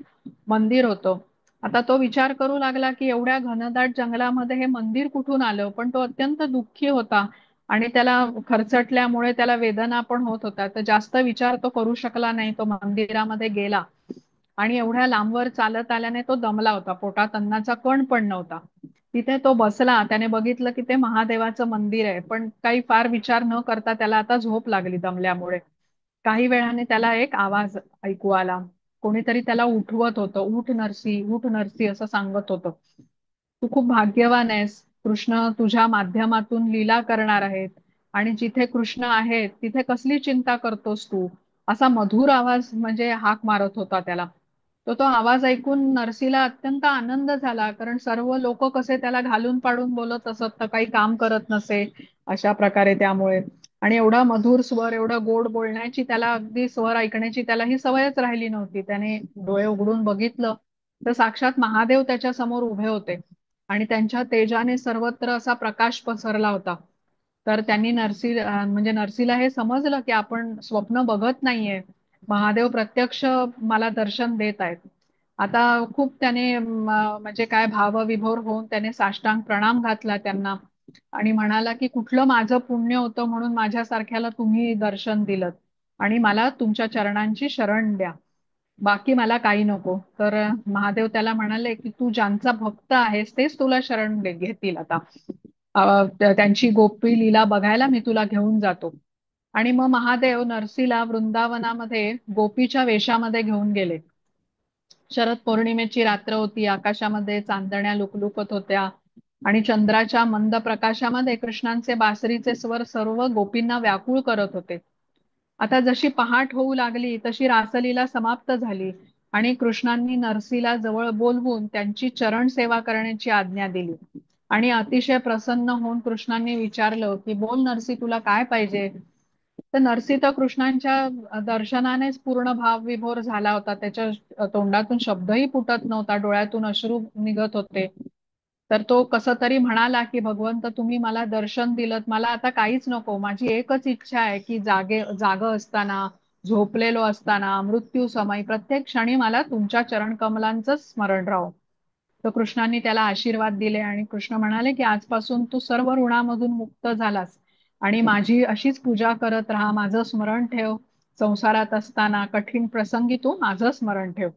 A: मंदिर होतं. आता तो विचार करू लागला की एवढ्या घनदाट जंगलामध्ये हे मंदिर कुठून आलं. पण तो अत्यंत दुःखी होता, आणि त्याला खरचटल्यामुळे त्याला वेदना पण होत होता. तर जास्त विचार तो करू शकला नाही. तो मंदिरामध्ये गेला, आणि एवढ्या लांबवर चालत आल्याने तो दमला होता. पोटात अन्नाचा कण पण नव्हता. तिथे तो बसला. त्याने बघितलं की ते महादेवाचं मंदिर आहे, पण काही फार विचार न करता त्याला आता झोप लागली दमल्यामुळे. काही वेळाने त्याला एक आवाज ऐकू आला. कोणीतरी त्याला उठवत होतं. उठ नरसी, उठ नरसी असं सांगत होतं. तू खूप भाग्यवान आहेस, कृष्ण तुझ्या माध्यमातून लीला करणार आहेत, आणि जिथे कृष्ण आहेत तिथे कसली चिंता करतोस तू, असा मधुर आवाज म्हणजे हाक मारत होता त्याला. तो तो आवाज ऐकून नरसीला अत्यंत आनंद झाला, कारण सर्व लोक कसे त्याला घालून पाडून बोलत असत, तर काही काम करत नसे अशा प्रकारे. त्यामुळे आणि एवढा मधुर स्वर, एवढं गोड बोलण्याची, त्याला अगदी स्वर ऐकण्याची त्याला ही सवयच राहिली नव्हती. त्याने डोळे उघडून बघितलं तर साक्षात महादेव त्याच्या समोर उभे होते, आणि त्यांच्या तेजाने सर्वत्र असा प्रकाश पसरला होता. तर त्यांनी म्हणजे नरसीला हे समजलं की आपण स्वप्न बघत नाहीये, महादेव प्रत्यक्ष मला दर्शन देत आहेत. आता खूप त्याने म्हणजे काय भावविभोर होऊन त्याने साष्टांग प्रणाम घातला त्यांना, आणि म्हणाला की कुठलं माझं पुण्य होतं म्हणून माझ्यासारख्याला तुम्ही दर्शन दिलं, आणि मला तुमच्या चरणांची शरण द्या, बाकी मला काही नको. तर महादेव त्याला म्हणाले की तू ज्यांचा भक्त आहेस तेच तुला शरण घेतील. आता त्यांची गोपी लीला बघायला मी तुला घेऊन जातो. आणि मग महादेव नरसीला वृंदावनामध्ये गोपीच्या वेशामध्ये घेऊन गेले. शरद पौर्णिमेची रात्र होती. आकाशामध्ये चांदण्या लुकलुकत होत्या, आणि चंद्राच्या मंद प्रकाशामध्ये कृष्णांचे बासरीचे स्वर सर्व गोपींना व्याकुळ करत होते. आता जशी पहाट होऊ लागली तशी रासलीला समाप्त झाली, आणि कृष्णांनी नरसीला जवळ बोलवून त्यांची चरण सेवा करण्याची आज्ञा दिली. आणि अतिशय प्रसन्न होऊन कृष्णांनी विचारलं की बोल नरसी, तुला काय पाहिजे. तर नरसी तर कृष्णांच्या दर्शनानेच पूर्ण भावविभोर झाला होता. त्याच्या तोंडातून शब्दही फुटत नव्हता, डोळ्यातून अश्रू निघत होते. तर तो कस तरी म्हणाला की भगवंत, तुम्ही मला दर्शन दिलं, मला आता काहीच नको. माझी एकच इच्छा आहे की जाग असताना, झोपलेलो असताना, मृत्यू समय प्रत्येक क्षणी मला तुमच्या चरण कमलांचं स्मरण राहो. तर कृष्णांनी त्याला आशीर्वाद दिले आणि कृष्ण म्हणाले की आजपासून तू सर्व ऋणामधून मुक्त झालास आणि माझी अशीच पूजा करत राहा, माझं स्मरण ठेव. संसारात असताना कठीण प्रसंगी तू माझं स्मरण ठेव.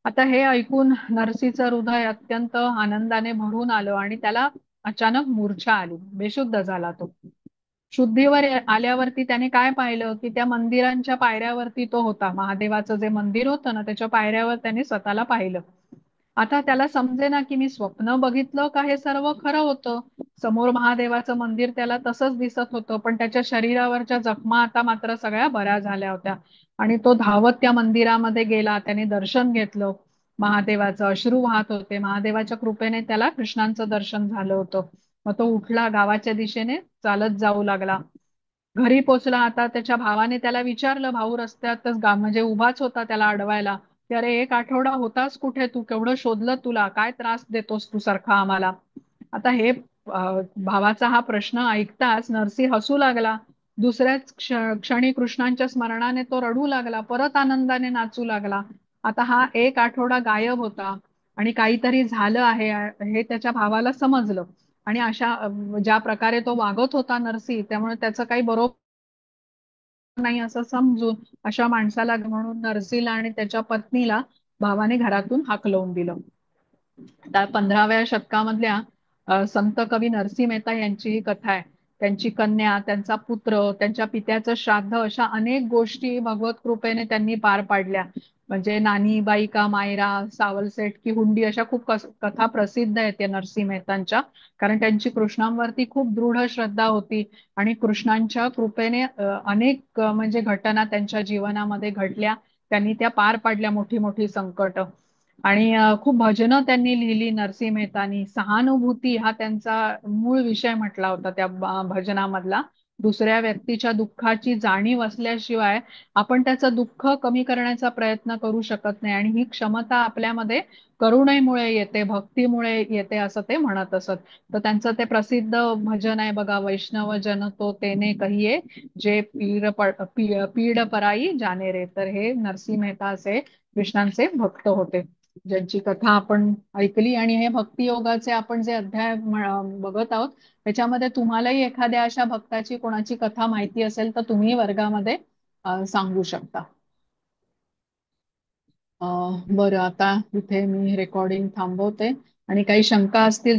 A: आता हे ऐकून नरसीचं हृदय अत्यंत आनंदाने भरून आलं आणि त्याला अचानक मूर्छा आली, बेशुद्ध झाला तो. शुद्धीवर आल्यावरती त्याने काय पाहिलं की त्या मंदिरांच्या पायऱ्यावरती तो होता. महादेवाचं जे मंदिर होतं ना, त्याच्या पायऱ्यावर त्याने स्वतःला पाहिलं. आता त्याला समजेना की मी स्वप्न बघितलं का हे सर्व खरं होतं. समोर महादेवाचं मंदिर त्याला तसंच दिसत होतं, पण त्याच्या शरीरावरच्या जखमा आता मात्र सगळ्या बऱ्या झाल्या होत्या. आणि तो धावत त्या मंदिरामध्ये गेला, त्याने दर्शन घेतलं. महादेवाचं अश्रू वाहत होते. महादेवाच्या कृपेने त्याला कृष्णांचं दर्शन झालं होतं. मग तो उठला, गावाच्या दिशेने चालत जाऊ लागला. घरी पोचला. आता त्याच्या भावाने त्याला विचारलं, भाऊ रस्त्यातच म्हणजे उभाच होता त्याला अडवायला, की अरे, एक आठवडा होतास कुठे तू, केवढं शोधलं तुला, काय त्रास देतोस तू सारखा आम्हाला. आता हे भावाचा हा प्रश्न ऐकताच नरसी हसू लागला. दुसऱ्याच क्षणी कृष्णांच्या स्मरणाने तो रडू लागला, परत आनंदाने नाचू लागला. आता हा एक आठवडा गायब होता आणि काहीतरी झालं आहे हे त्याच्या भावाला समजलं. आणि अशा ज्या प्रकारे तो वागत होता नरसी, त्यामुळे त्याचं काही बरोबर नाही असं समजून अशा माणसाला म्हणून नरसीला आणि त्याच्या पत्नीला भावाने घरातून हाकलवून दिलं. त्या 15व्या शतकामधल्या संत कवी नरसी मेहता यांची ही कथा आहे. त्यांची कन्या, त्यांचा पुत्र, त्यांच्या पित्याचं श्राद्ध, अशा अनेक गोष्टी भगवत कृपेने त्यांनी पार पाडल्या. म्हणजे नानी बाई का मायरा, सावलसेठ की हुंडी, अशा खूप कथा प्रसिद्ध आहेत या नरसी मेहतांच्या. कारण त्यांची कृष्णांवरती खूप दृढ श्रद्धा होती आणि कृष्णांच्या कृपेने अनेक म्हणजे घटना त्यांच्या जीवनामध्ये घडल्या. त्यांनी त्या पार पाडल्या, मोठी मोठी संकट. आणि खूप भजनं त्यांनी लिहिली नरसी मेहतानी. सहानुभूती हा त्यांचा मूळ विषय म्हटला होता त्या भजनामधला. दुसऱ्या व्यक्तीच्या दुःखाची जाणीव असल्याशिवाय आपण त्याचं दुःख कमी करण्याचा प्रयत्न करू शकत नाही. आणि ही क्षमता आपल्यामध्ये करुणेमुळे येते, भक्तीमुळे येते, असं ते म्हणत असत. तर त्यांचं ते प्रसिद्ध भजन आहे बघा, वैष्णव जन तो तेने कहिये, जे पीड पराई जाने रे. तर हे नरसी मेहता असे कृष्णांचे भक्त होते, ज्यांची कथा आपण ऐकली. आणि हे भक्तियोगाचे आपण जे अध्याय बघत आहोत, त्याच्यामध्ये तुम्हालाही एखाद्या अशा भक्ताची कोणाची कथा माहिती असेल तर तुम्ही वर्गामध्ये सांगू शकता. बरं, आता इथे मी रेकॉर्डिंग थांबवते आणि काही शंका असतील